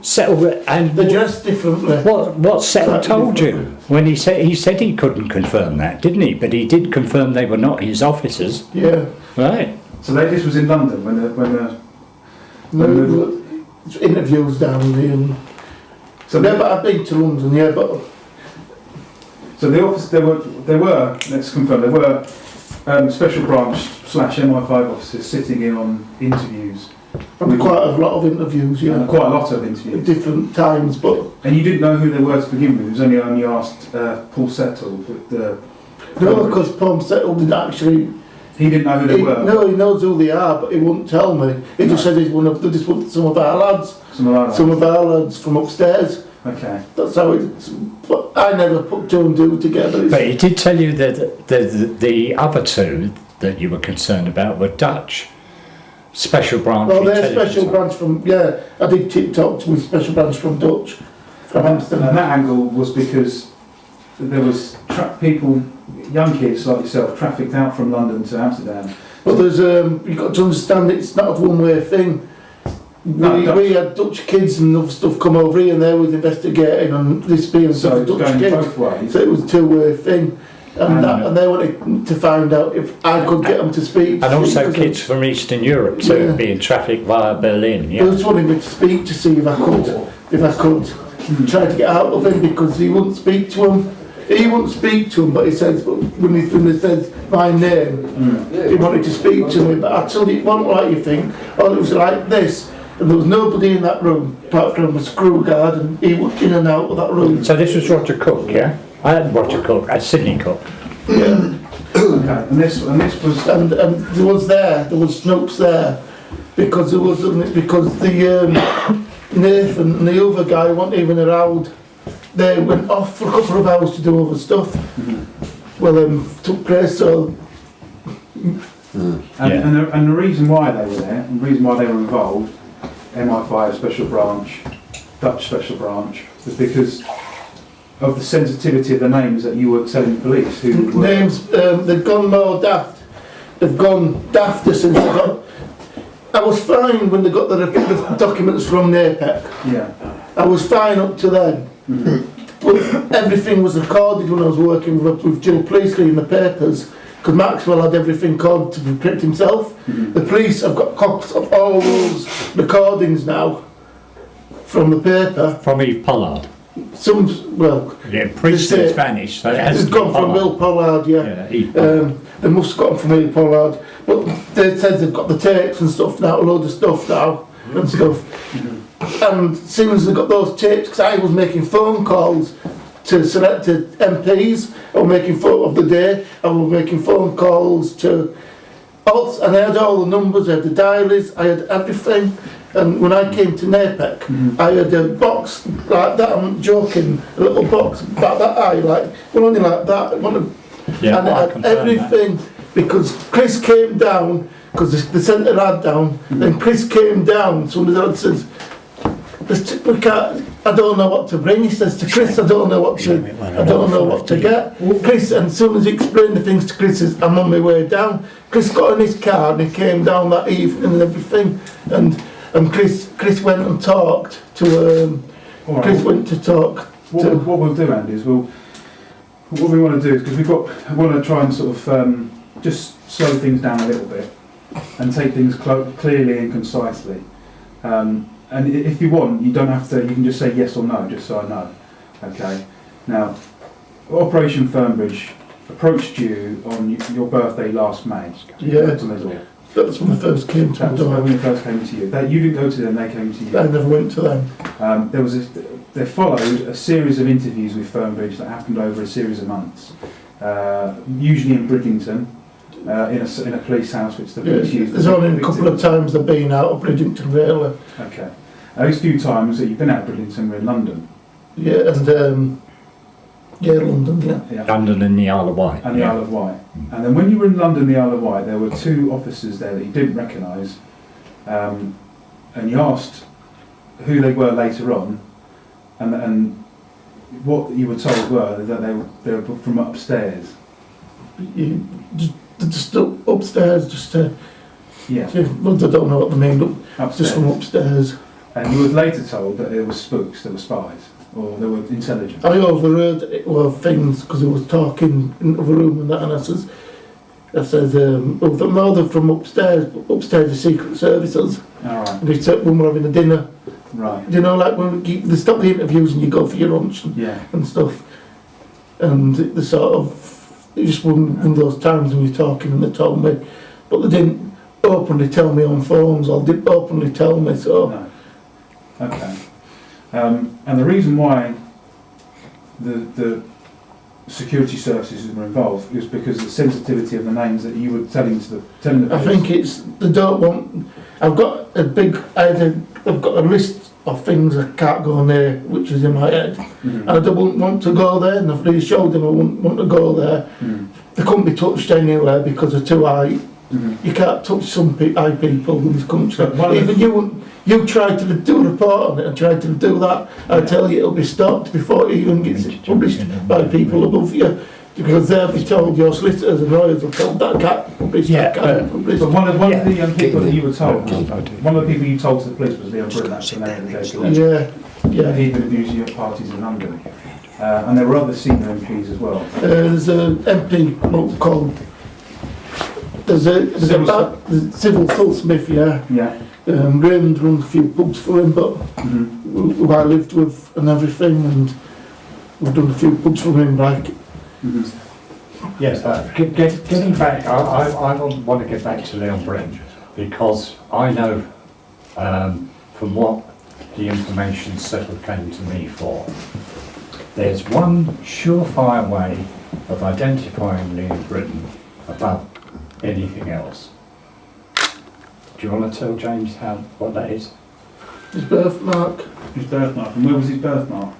Settle and They're dressed differently. what Settle Slightly told you differently. when he said he couldn't confirm that, didn't he? But he did confirm they were not his officers, Yeah. right? So this was in London No, it's interviews down there. And, so yeah, but I've been to London, yeah, but So the office, there were, let's confirm, there were special branch / MI5 officers sitting in on interviews. I've quite a lot of interviews, yeah. Quite a lot of At interviews. different times, but And you didn't know who they were to begin with, it was only asked Paul Settle. no, because Tom Settle didn't actually. He didn't know who they were. No, he knows who they are, but he wouldn't tell me. He just said he's one of some of our lads. Some of Some of our lads from upstairs. Okay. That's how it's. But I never put 2 and 2 together. But he did tell you that the other 2 that you were concerned about were Dutch special branch. Well, they're intelligence. special branch from, yeah, I did TikToks with special branch from Dutch, from And Amsterdam. that angle was because there was people, young kids like yourself, trafficked out from London to Amsterdam. But there's, you've got to understand it's not a one-way thing. we had Dutch kids and other stuff come over here, and they was investigating on this being So it was Dutch going kids. both ways. So it was a two-way thing. And they wanted to find out if I could get them to speak. And also kids from Eastern Europe, too, being trafficked via Berlin. They just wanted me to speak to see if I could try to get out of him, because he wouldn't speak to him. He wouldn't speak to him, but he says, when he says my name, he wanted to speak to me. But actually, it wasn't like you think. It was like this, and there was nobody in that room apart from a screw guard, and he was in and out of that room. So this was Roger Cook, yeah? I had Roger Cook, Sydney Cook. Yeah. Okay. And this was. And there was Snopes there, because the Nathan and the other guy weren't even around. They went off for a couple of hours to do other stuff. Well, took place, so. And the reason why they were there, and the reason why they were involved, MI5 Special Branch, Dutch Special Branch, was because of the sensitivity of the names that you were telling the police. Names, they've gone more daft. They've gone dafter since they got. I was fine when they got the documents from NAPEC. Yeah. I was fine up to then. But everything was recorded when I was working with Jill Priestley in the papers, because Maxwell had everything recorded to protect himself. The police have got copies of all those recordings now from the paper. From Eve Pollard. Yeah, Priestley's vanished. So it's gone from Will Pollard, yeah. They must have got them from Will Pollard. But they said they've got the tapes and stuff now, a load of stuff now and stuff. And as soon as they got those tapes, because I was making phone calls to selected MPs, I was making phone of the day, I was making phone calls to, and I had all the numbers, I had the diaries, I had everything. And when I came to NAPEC, I had a box like that, I'm joking, a little box about that high, only like that. And it had everything, because Chris came down, because they sent an ad down, then Chris came down, so the ad says, I don't know what to bring. He says to Chris, I don't know what to get. Chris, and as soon as he explained the things to Chris, says, I'm on my way down. Chris got in his car and he came down that evening and everything. And Chris went and talked to. Right. Chris went to talk. What we'll do, Andy, is what we want to do is, because I want to try and sort of just slow things down a little bit and take things clearly and concisely. And if you want, you don't have to. You can just say yes or no, just so I know. Okay. Now, Operation Fernbridge approached you on your birthday last May. Yeah. That's when they first came to me. When they first came to you. You didn't go to them; they came to you. I never went to them. They followed a series of interviews with Fernbridge that happened over a series of months, usually in Bridlington. In a police house, which the police used. There's only a couple of times they've been out of Bridlington, really. Okay. Those few times that you've been out of Bridlington were in London. Yeah, and London, yeah. London and the Isle of Wight. And the Isle of Wight. And then when you were in London, the Isle of Wight, there were two officers there that you didn't recognise, and you asked who they were later on, and what you were told were that they were from upstairs. Just upstairs, yeah. I don't know what they mean, but just from upstairs. And you were later told that there were spooks, there were spies, or there were intelligence. I overheard things because he was talking in the room and that, and I said, no, they're from upstairs, but upstairs are secret services. All right. And he said when we're having a dinner. Right. You know, like when they stop the interviews and you go for your lunch and stuff. And they sort of, it just one of those times when you're talking and they told me, but they didn't openly tell me on phones or didn't openly tell me, so. No. Okay. And the reason why the security services were involved is because of the sensitivity of the names that you were telling the police. I think it's, they don't want, I've got a list of things I can't go near, which is in my head. And I don't want to go there, and I've really showed them I wouldn't want to go there. They couldn't be touched anywhere because they're too high. You can't touch some high people in this country. Even you tried to do a report on it and tried to do that, I tell you it'll be stopped before it even gets published by people above you. Because they'll be told, your solicitors and lawyers will tell that cat from Bristol, Yeah, cat from Bristol. But one of the people that you were told, one of the people you told to the police was Leon Britton, that's the name of the Yeah, yeah. He'd been abusing your parties in London. And there were other senior MPs as well. There's an MP called, there's a Civil Phil Smith, yeah. Yeah. Raymond runs a few pubs for him, but who I lived with and everything, and we've done a few pubs for him, like. Yes, getting back, I want to get back to Leon Britton because I know from what the information Settle came to me for, there's one surefire way of identifying Leon Britton above anything else. Do you want to tell James what that is? His birthmark. His birthmark. And where was his birthmark?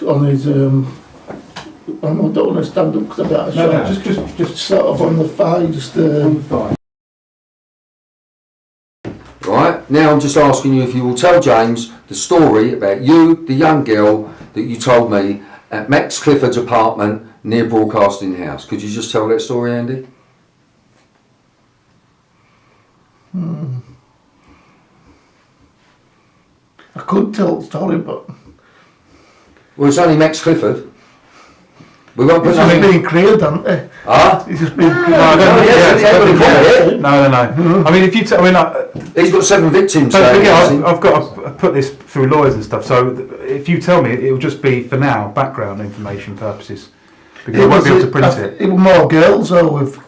On his, I don't want to stand up because I'm out of shot. No, just sort of on the thigh, just on the thigh. Right, now I'm just asking you if you will tell James the story about you, the young girl that you told me at Max Clifford's apartment near Broadcasting House. Could you just tell that story, Andy? I could tell the story, but Well, it's only Max Clifford. We won't put he's just nothing... being cleared, hasn't he? Ah? He's just being cleared. No. I mean, if you He's got 7 victims. don't forget, I've got to put this through lawyers and stuff. So if you tell me, it will just be for now background information purposes because I won't be able to print it. It was more girls, though, with...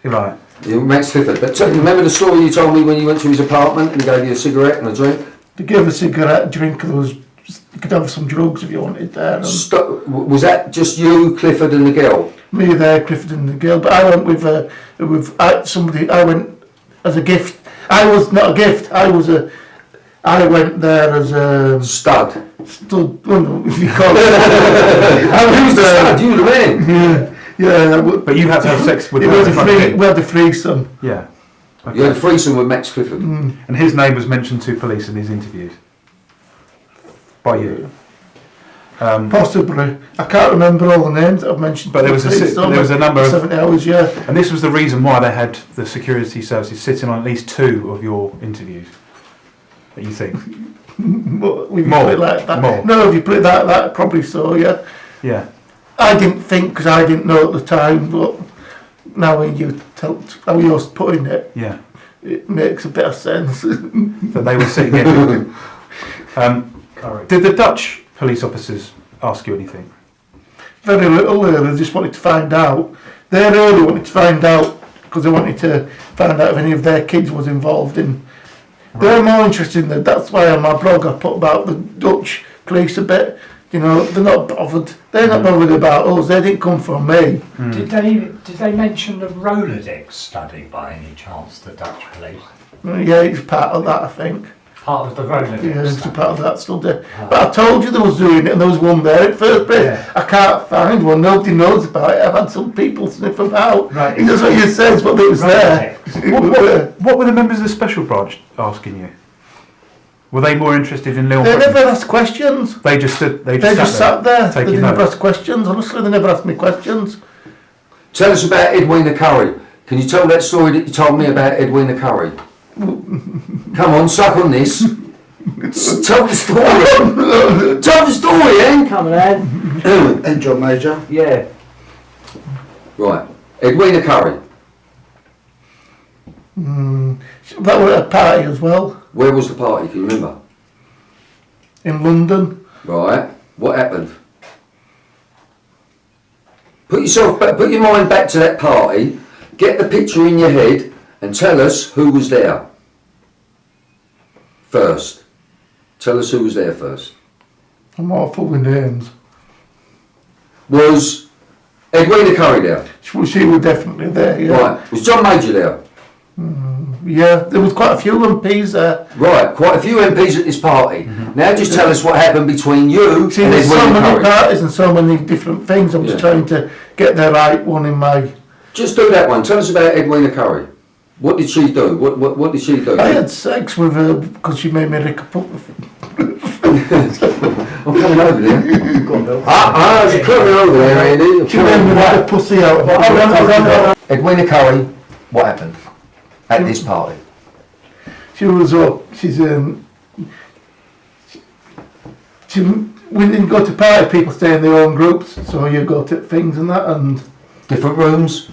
Right. Yeah, Max Clifford. But remember the story you told me when you went to his apartment and he gave you a cigarette and a drink? They gave a cigarette, a drink, and there was... You could have some drugs if you wanted there. Was that just you, Clifford and the girl? Me there, Clifford and the girl, but I went with somebody. I went as a gift. I was not a gift. I went there as a stud. Stud, if you call it. I was the stud. You the man. Yeah. But you had to have sex with. We had a threesome. Yeah. Okay. You had a threesome with Max Clifford. And his name was mentioned to police in his interviews. By you. Possibly. I can't remember all the names that I've mentioned. But there was a number of 7 hours, yeah. And this was the reason why they had the security services sitting on at least 2 of your interviews. That you think? More. Like that. More. No, if you put it like that, probably so, yeah. Yeah. I didn't think because I didn't know at the time, but now when you tell how you're putting it, yeah, it makes a bit of sense. That they were sitting in. Did the Dutch police officers ask you anything? Very little. They just wanted to find out. They really wanted to find out because they wanted to find out if any of their kids was involved in. They're more interested in that. That's why on my blog I put about the Dutch police a bit. You know, they're not bothered. They're not bothered about us. They didn't come from me. Did they mention the Rolodex study by any chance, the Dutch police? Yeah, it's part of that, I think. Part of the Rolodex Yeah, it's study. part of that study. But I told you they was doing it, and there was one there at first place. Yeah. I can't find one. Nobody knows about it. I've had some people sniff about. Right. That's what you said, but it was there. What were the members of the special branch asking you? Were they more interested in Leon They Britton? never asked questions. They just They just sat there. They taking never notes. asked questions. Honestly, they never asked me questions. Tell us about Edwina Curry. Can you tell that story that you told me about Edwina Curry? Come on, suck on this. Tell the story. Tell the story, eh? Come on, lad. And John Major. Yeah. Right. Edwina Curry. That was at a party as well Where was the party? Can you remember? in London. Right. What happened? Put your mind back to that party. Get the picture in your head and tell us who was there. First. Tell us who was there first. I'm awful with names. Was Edwina Curry there? She was definitely there. Yeah. Right. Was John Major there? Yeah, there was quite a few MPs there. Right, quite a few MPs at this party. Now just tell us what happened between you See, and there's so Edwina many Curry. parties and so many different things. I'm just trying to get the right one in my... Just do that one. Tell us about Edwina Curry. What did she do? What did she do? I had sex with her because she made me lick a pup. I'm coming over there. You're coming over there, Andy. Do you remember that pussy out? Edwina Curry, what happened at this party? She was up. We didn't go to party. People stay in their own groups, so you go to things and that. And Different rooms?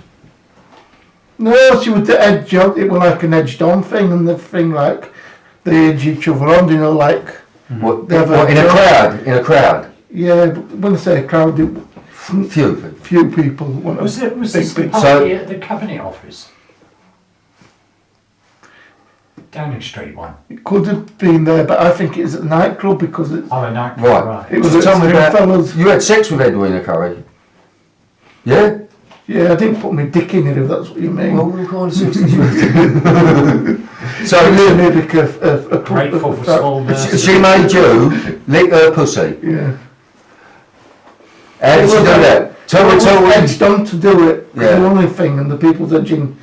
no, she would edge on. It was like an edged on thing, and the thing like they edge each other on. You know, like What, They have in a crowd? In a crowd? yeah. But when I say a crowd, Few. few people. Was this the big- party at the Cabinet Office? Downing Street one. It could have been there, but I think it's at a nightclub because it's. Oh, a nightclub, Right. right. It was Just at tell me about, Stringfellas. you had sex with Edwina Curry? Yeah? Yeah, I didn't put my dick in it, if that's what you mean. Well, what kind of sex did you have? So maybe a Grateful for small mercy. She made you lick her pussy. Yeah. How did she do that? Tell me. Edged on to do it. Yeah. The only thing, and the people's edging.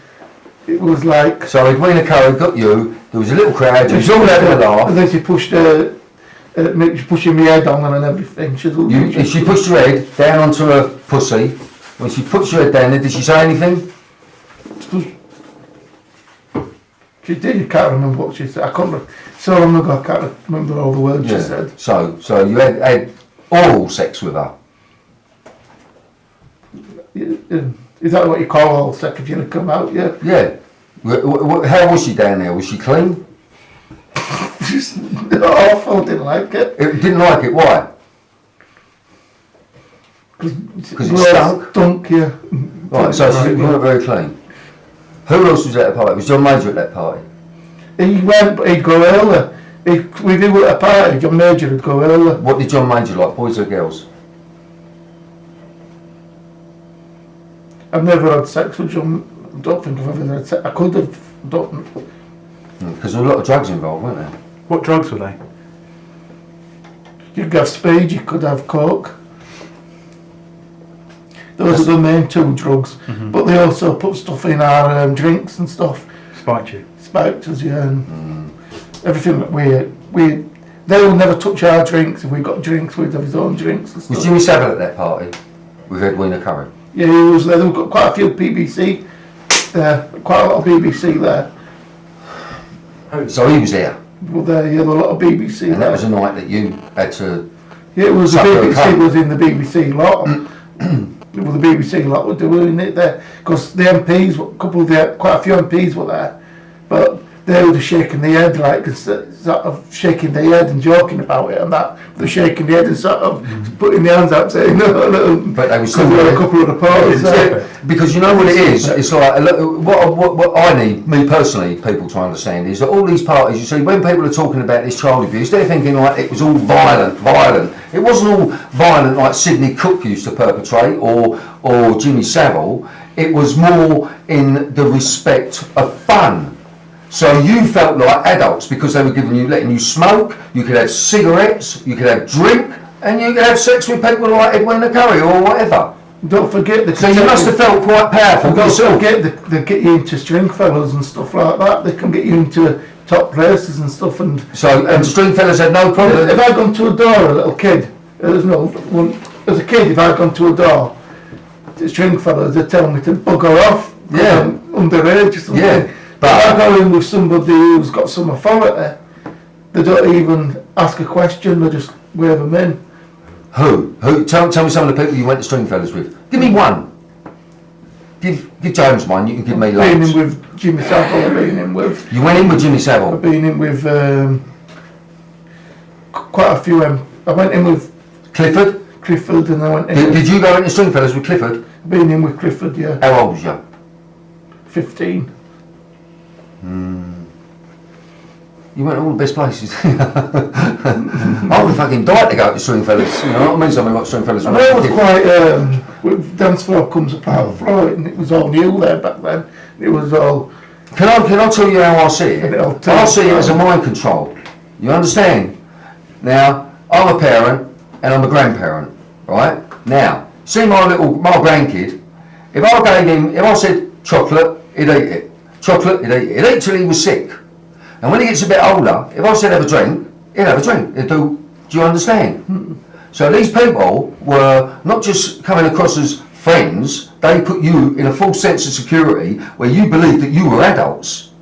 It was like. So Edwina Curry got you, there was a little crowd, you was all having a And laugh. then she pushed she pushing my head on and everything. She Pushed your head down onto her pussy. When she puts your head down there, did she say anything? She did. I can't remember what she said. I can't. So long ago, I can't remember all the words she said. So you had oral sex with her? Is that what you call all sex if you come out? Yeah. Yeah. How was she down there? Was she clean? Awful. Didn't like it. Didn't like it, why? Because it stunk? Stunk, yeah. Right, so she wasn't very clean. Who else was at the party? Was John Major at that party? He went, but he'd go early. We do at a party, John Major would go early. What did John Major like, boys or girls? I've never had sex with John. I don't think I've ever had sex. I could have. Don't. Because there were a lot of drugs involved, weren't there? What drugs were they? You could have speed, you could have coke. Those are the main two drugs. But they also put stuff in our drinks and stuff. Spiked you? Spiked us, yeah. And everything that they will never touch our drinks. If we got drinks, we'd have his own drinks and stuff. Was Jimmy Savile at that party with Edwina Curry? Yeah, he was there. They've got quite a few BBC there. Quite a lot of BBC there. So he was there, Well, there, yeah, there were a lot of BBC and there. that was a night that you had to. Yeah, it was the Suck her BBC cunt. was in the BBC lot. It was the BBC lot were doing it there because the MPs, quite a few MPs were there, but they were just shaking their head like sort of shaking their head and joking about it and that. They're shaking their head and sort of putting their hands out saying no. But they were still There were a there. couple of reporters there. Because you know what it is, it's like, what I need, me personally, people to understand is that all these parties, you see, when people are talking about this child abuse, they're thinking like it was all violent. It wasn't all violent like Sidney Cook used to perpetrate or Jimmy Savile. It was more in the respect of fun. So you felt like adults because they were letting you smoke, you could have cigarettes, you could have drink, and you could have sex with people like Edwina Curry or whatever. Don't forget So you must have felt quite powerful Don't yourself. forget they get you into Stringfellas and stuff like that. They can get you into top places and stuff. And Stringfellas had no problem. if I'd gone to a door, a little kid, as a kid, if I'd gone to a door, the Stringfellas, they'd tell me to bugger off. Yeah. I'm underage or something. Yeah, But if I go in with somebody who's got some authority, they don't even ask a question. They just wave them in. Who? Tell me some of the people you went to Stringfellas with. Give me one. Give James one. You can give me I've been loads. in with Jimmy Savile. I've been in with. You went in with Jimmy I've Savile. been in with quite a few. I went in with Clifford. Clifford, and I went in. Did you go into Stringfellas with Clifford? I've been in with Clifford, yeah. How old was you? 15. You went to all the best places. I would fucking die to go to Stringfellas. You know what I mean? Something like Stringfellas. And I was quite, dance floor comes apart the floor, and it was all new there back then. It was all. Can I tell you how I see it? I'll I see it as a mind control. You understand? Now, I'm a parent and I'm a grandparent, right? Now, see my grandkid, if I said chocolate, he'd eat it. Chocolate, he'd eat it. He'd eat till he was sick. And when he gets a bit older, if I said have a drink, he'd have a drink. He'd do Do you understand? So these people were not just coming across as friends, they put you in a false sense of security where you believed that you were adults.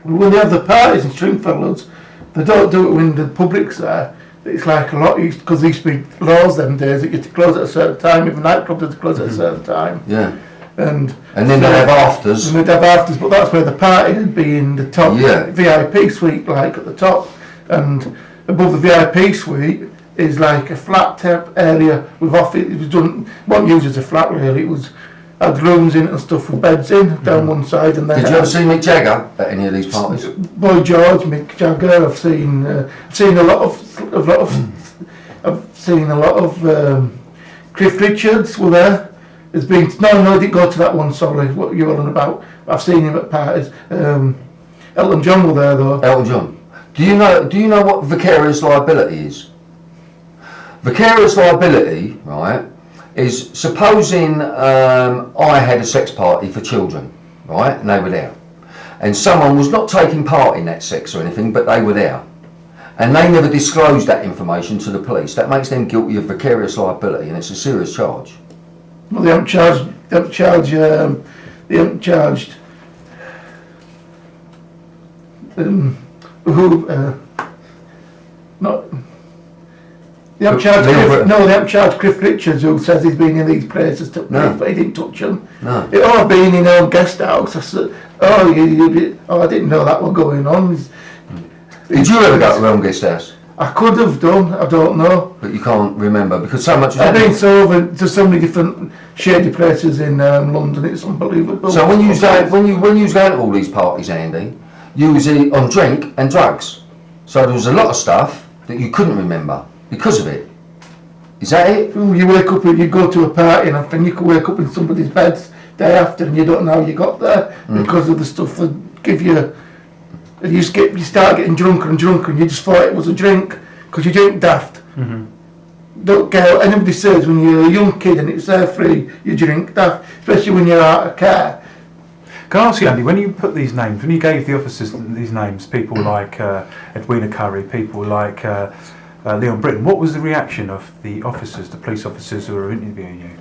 When they have the parties in Stringfellows, they don't do it when the public's there. It's like a lot, because there used to be laws them days that you had to close at a certain time, even nightclubs had to close at a certain time. Yeah. And then they'd have afters. And they'd have afters, but that's where the party would be in the top VIP suite, like at the top. And above the VIP suite is like a flat type area with office. It was done, wasn't used as a flat really, it was had rooms in it and stuff with beds in down one side. And then did you ever see Mick Jagger at any of these parties? Boy George, Mick Jagger. I've seen a lot of Cliff Richards were there. There's been no, I didn't go to that one. Sorry, what you're on about? I've seen him at parties. Elton John were there though. Elton John. Do you know what vicarious liability is? Vicarious liability, right, is supposing I had a sex party for children, right, and they were there, and someone was not taking part in that sex or anything, but they were there, and they never disclosed that information to the police. That makes them guilty of vicarious liability, and it's a serious charge. Well, they haven't charged. They haven't charged Cliff Richards, who says he's been in these places, but he didn't touch them. No. It all been in our guest house. I said, I didn't know that was going on. Did you ever go to your own guest house? I could have done, I don't know. But you can't remember because so much. I've been to so many different shady places in London. It's unbelievable. So when you was going to all these parties, Andy, you was on drink and drugs. So there was a lot of stuff that you couldn't remember because of it. Is that it? You wake up and you go to a party and then you can wake up in somebody's bed day after and you don't know how you got there because of the stuff they give you. You start getting drunker and drunker and you just thought it was a drink because you drink daft. Don't care what anybody says when you're a young kid and it's there free, you drink daft, especially when you're out of care. Can I ask you, Andy, when you put these names, when you gave the officers these names, people like Edwina Curry, people like Leon Britton, what was the reaction of the officers, the police officers who were interviewing you?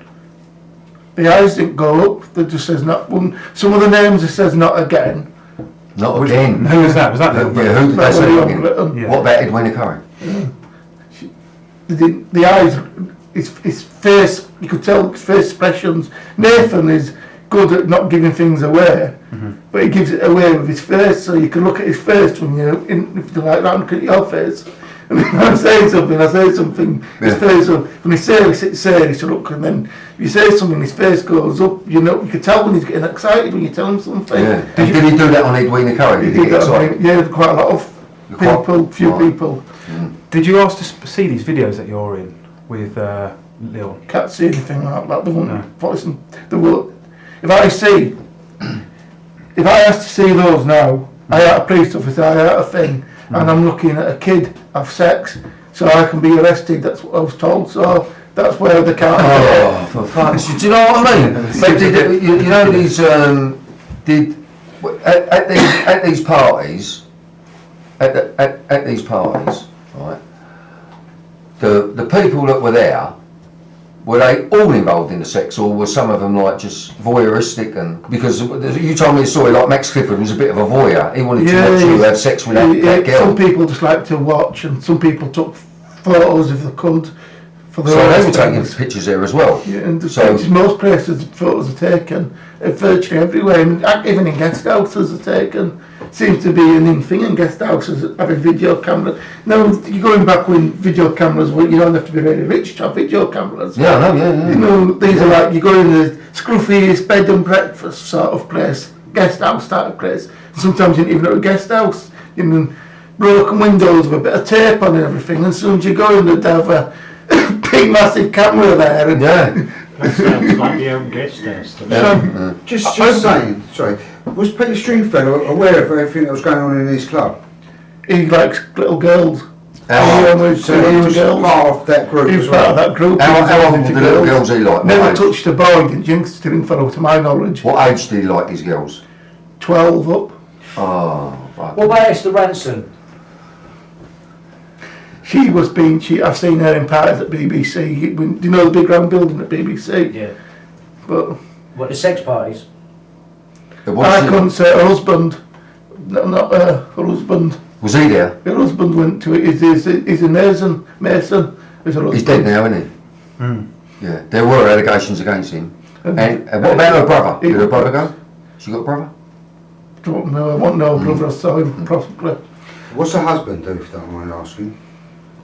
The eyes didn't go up, they just says not one. Some of the names it says not again. Not again. Who was that? Was that Leon Britton? Yeah, who did they say again? Yeah. What about Edwina Curry? The eyes, his face, you could tell his face expressions. Nathan is good at not giving things away, but he gives it away with his face, so you can look at his face when you're if you like that and look at your face. And when I say something, his face up. When he says look, and then if you say something, his face goes up. You know, you can tell when he's getting excited when you tell him something. Yeah. Did he do that on Edwina Curry? Did he get excited? Yeah, quite a lot of people. Did you ask to see these videos that you're in with Leon? Can't see anything like that. If I ask to see those now, I had a police officer, I had a thing, and I'm looking at a kid have sex, so I can be arrested. That's what I was told. So that's where they can't. Oh, for fuck's sake! Do you know what I mean? But you know these at these parties, right? The people that were there, were they all involved in the sex, or were some of them like just voyeuristic? And because you told me a story like Max Clifford was a bit of a voyeur. He wanted to watch you have sex with that girl. Some people just like to watch, and some people took photos if they could. So they were taking pictures there as well. Yeah, and most places photos are taken, virtually everywhere. I mean, even in guest houses are taken. Seems to be an in thing in guest houses, having video cameras. Now, you're going back when video cameras were, you don't have to be really rich to have video cameras. Yeah, I know, yeah. You know, these are like, you go in the scruffiest bed and breakfast sort of place, guest house type of place. Sometimes you don't even know a guest house. You know, broken windows with a bit of tape on and everything, and as soon as you go in, they'd have a big massive camera there. And That sounds like the own guest house. Just saying, sorry, was Peter Stringfellow aware of everything that was going on in his club? He likes little girls. So he was part of that group He was as part of well? that group. How old did the little girls he like? Never touched a boy, didn't young Stringfellow, to my knowledge. What age did he like his girls? 12 up. Oh, fuck. What about Esther Ranson? She was being, I've seen her in parties at BBC. Do you know the big round building at BBC? Yeah. But What, the sex parties? I couldn't say her husband, not her husband. Was he there? Her husband went to it. He's a Mason. He's dead now, isn't he? Mm. Yeah, there were allegations against him. And what about her brother? Did her brother go? She got a brother? Don't know, I want no brother, I saw him possibly. What's her husband do, if you don't mind asking?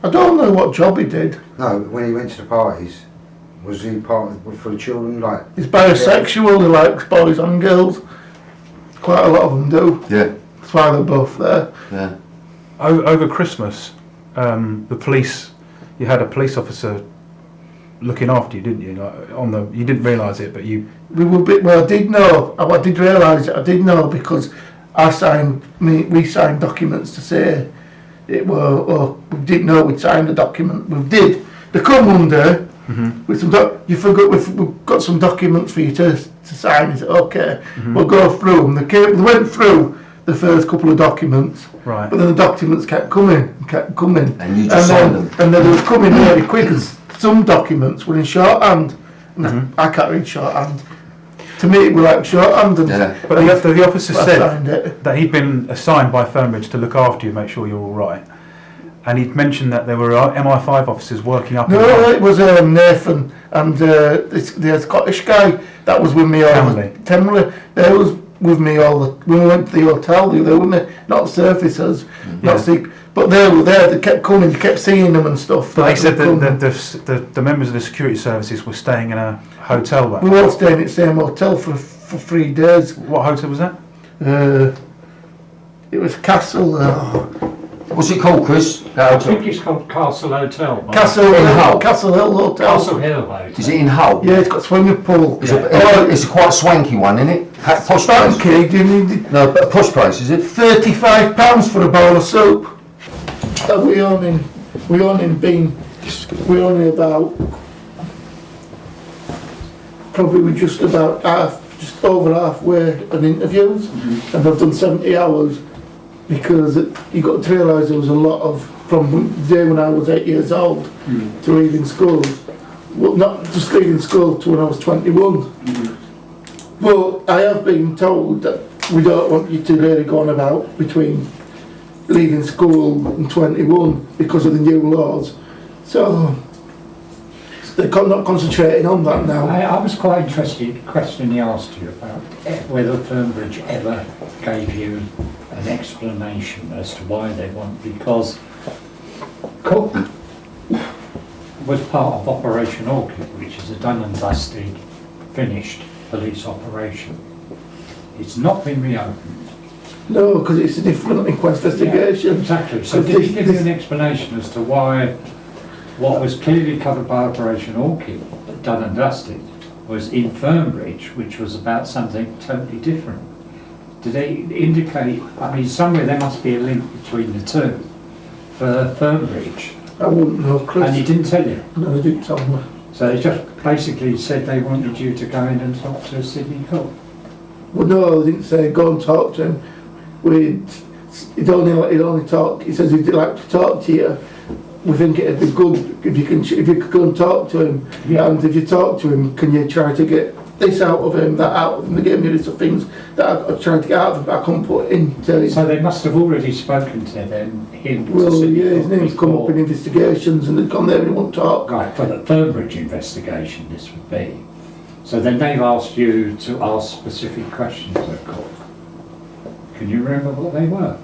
I don't know what job he did. No, when he went to the parties, was he part of, for the children, like... He's bisexual, he likes boys and girls. Quite a lot of them do. Yeah. That's why they're both there. Yeah. Over Christmas, the police, you had a police officer looking after you, didn't you? Like you didn't realise it, but you... I did know, I did realise it, I did know because we signed documents to say it were, we didn't know we'd signed a document, we did. They come under, with some you forgot, we've got some documents for you to sign, is it okay? We'll go through them, they went through the first couple of documents, Right. but then the documents kept coming. And you just signed them? And then they was coming really quick, because some documents were in shorthand, and I can't read shorthand. To me it was like shorthand. But the officer signed said it. that he'd been assigned by Fernbridge to look after you, make sure you're all right. And he'd mentioned that there were MI5 officers working up. No, it was Nathan and the Scottish guy that was with me all Temley. They was with me when we went to the hotel. They were not surfacers, not sick, but they were there. They kept coming, kept seeing them and stuff. But they said that the members of the security services were staying in a hotel. We were staying in the same hotel for 3 days. What hotel was that? It was Castle. What's it called, Chris? I think it's called Castle Hotel. Castle Hill Hotel. Castle Hill Hotel. Is it in Hull? Yeah, it's got swimming pool. It's a quite swanky one, isn't it? Posh place. No, but a posh place, is it? £35 for a bowl of soup. We only about, probably we're just over halfway on interviews, and I've done 70 hours because you got to realise there was a lot of, from the day when I was 8 years old to leaving school, well, not just leaving school to when I was 21. But I have been told that we don't want you to really go on about between leaving school and 21 because of the new laws. So they're not concentrating on that now. I was quite interested in the question he asked you about whether Fernbridge ever gave you an explanation as to why they want, because Cook was part of Operation Orchid, which is a done and dusted, finished police operation. It's not been reopened. No, because it's a different investigation. Yeah, exactly. So did he give you an explanation as to why what was clearly covered by Operation Orchid, done and dusted, was in Fernbridge, which was about something totally different? Did they indicate, I mean, somewhere there must be a link between the two for Fernbridge? I wouldn't know, Chris. And he didn't tell you? No, he didn't tell me. So they just basically said they wanted you to go in and talk to Sidney Cook? Well, no, they didn't say go and talk to him. He'd only talk. He says he'd like to talk to you. We think it'd be good if you could go and talk to him. Yeah. And if you talk to him, can you try to get this out of him, that out of him? They gave me a list of things that I tried to get out of him, but I couldn't put into him. So they must have already spoken to him. Well, yeah, his name's come up in investigations, and they've gone there and he won't talk. Right, for the Fernbridge investigation, this would be. So then they've asked you to ask specific questions of Cook. Can you remember what they were?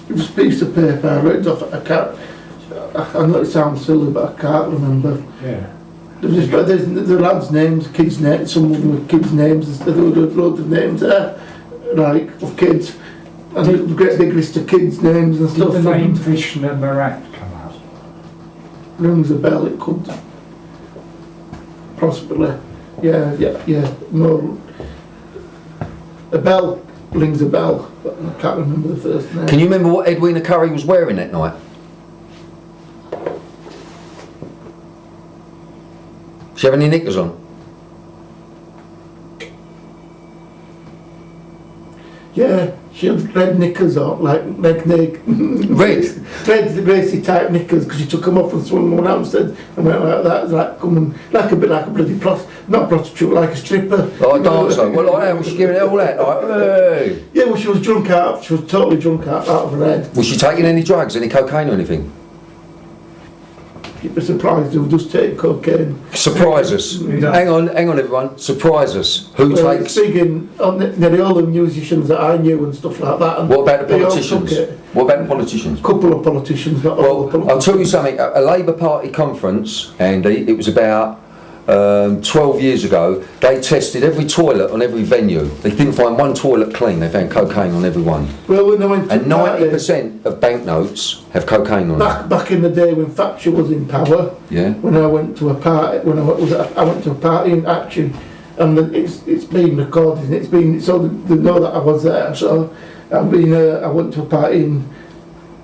It was a piece of paper I read off. I know it sounds silly, but I can't remember. Yeah. There's the lads' names, kids' names, some of them were kids' names, there were loads of names there, like, of kids. And a great big list of kids' names and stuff. Did the name Vishnu Marat come out? Rings a bell, it could. Possibly. Yeah, no. A bell rings a bell, but I can't remember the first name. Can you remember what Edwina Curry was wearing that night? She have any knickers on? Yeah, she had red knickers on, like red racy type knickers, because she took them off and swung them on Hampstead and went like that. It was like coming, like a bit like a bloody not prostitute, like a stripper. Like a dancer. Well, like that, was she giving it all that? Like, hey. Yeah, well, she was totally drunk out of her head. Was she taking any drugs, any cocaine or anything? You'd be surprised, they would just take cocaine. Surprise us. Hang on everyone, surprise us. Who takes... Speaking on nearly all the musicians that I knew and stuff like that. And what about the they all politicians? took it. What about the politicians? A couple of politicians, not all the politicians. I'll tell you something, a Labour Party conference, Andy, it was about 12 years ago, they tested every toilet on every venue. They didn't find one toilet clean, they found cocaine on every one. Well, when I went to and 90% of banknotes have cocaine on them. Back in the day when Thatcher was in power, yeah. When I went to a party, I went to a party in actually, and it's been recorded, it's been, so they know that I was there, so I went to a party in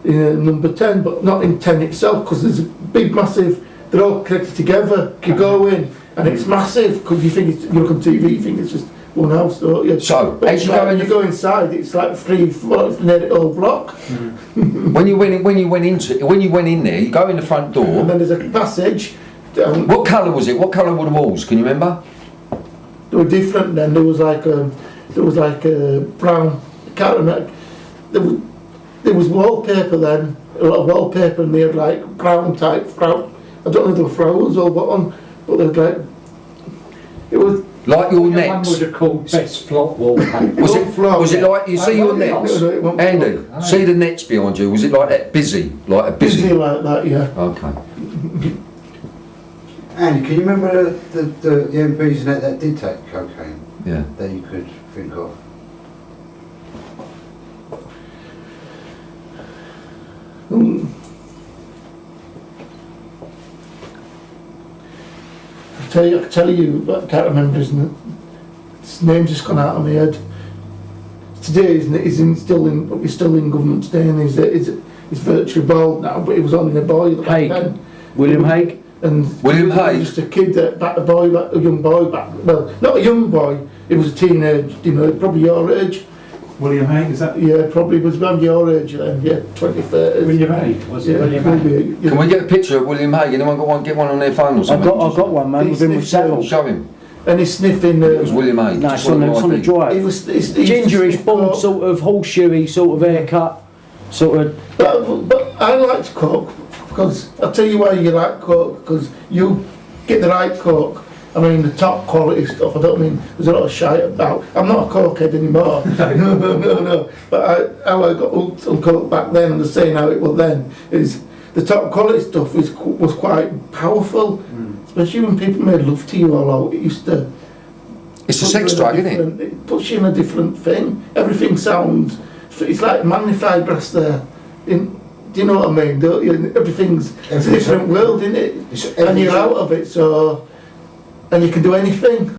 number 10, but not in 10 itself, because there's a big massive, they're all connected together. You go in and it's massive, because you think you look on TV, you think it's just one house, don't you? So, but as you go inside, it's like 3 floors, nearly all block. When you went in there, you go in the front door. And then there's a passage. What colour was it? What colour were the walls? Can you remember? They were different then. There was like a brown. I can't remember. There was wallpaper then, a lot of wallpaper, and they had like brown type. I don't know if they were flowers or what on, but they were like. It was. Like your nets. One would have called best flop wallpaper. Was it like, you see your nets? No, Andy, see the nets behind you, was it like that busy? Like a busy? Busy like that, yeah. Okay. Andy, can you remember the MPs that did take cocaine? Yeah. That you could think of? I can tell you, but I can't remember his name's just gone out of my head. Today, isn't it? He's still in government today, and he's virtually bald now, but he was only a boy back then. William Hague? And William Hague? He was just a kid, a young boy back, well, not a young boy, he was a teenage, probably your age. William Hague, is that? Yeah, probably was around your age then, yeah, 20, 30. William Hague, was it? Yeah, William Hague? Yeah. Can we get a picture of William Hague? Anyone get one on their phone or something? I've got one, man, with him with Savile. Show him. And he's sniffing. It was William Hague. No, it's on the drive. He's Gingerish, bald, sort of horseshoey, sort of haircut, sort of. But I like coke, because I'll tell you why you like coke, because you get the right coke. I mean, the top quality stuff, I don't mean there's a lot of shite about. I'm not a cokehead anymore. No. But how I got hooked on coke back then, and the saying how it was then, is the top quality stuff was quite powerful, especially when people made love to you all out. It used to. It's a sex drug, isn't it? It puts you in a different thing. Everything sounds. It's like magnified brass there. Do you know what I mean? Don't you? It's a different world, isn't it? And you're out of it, so. And you can do anything.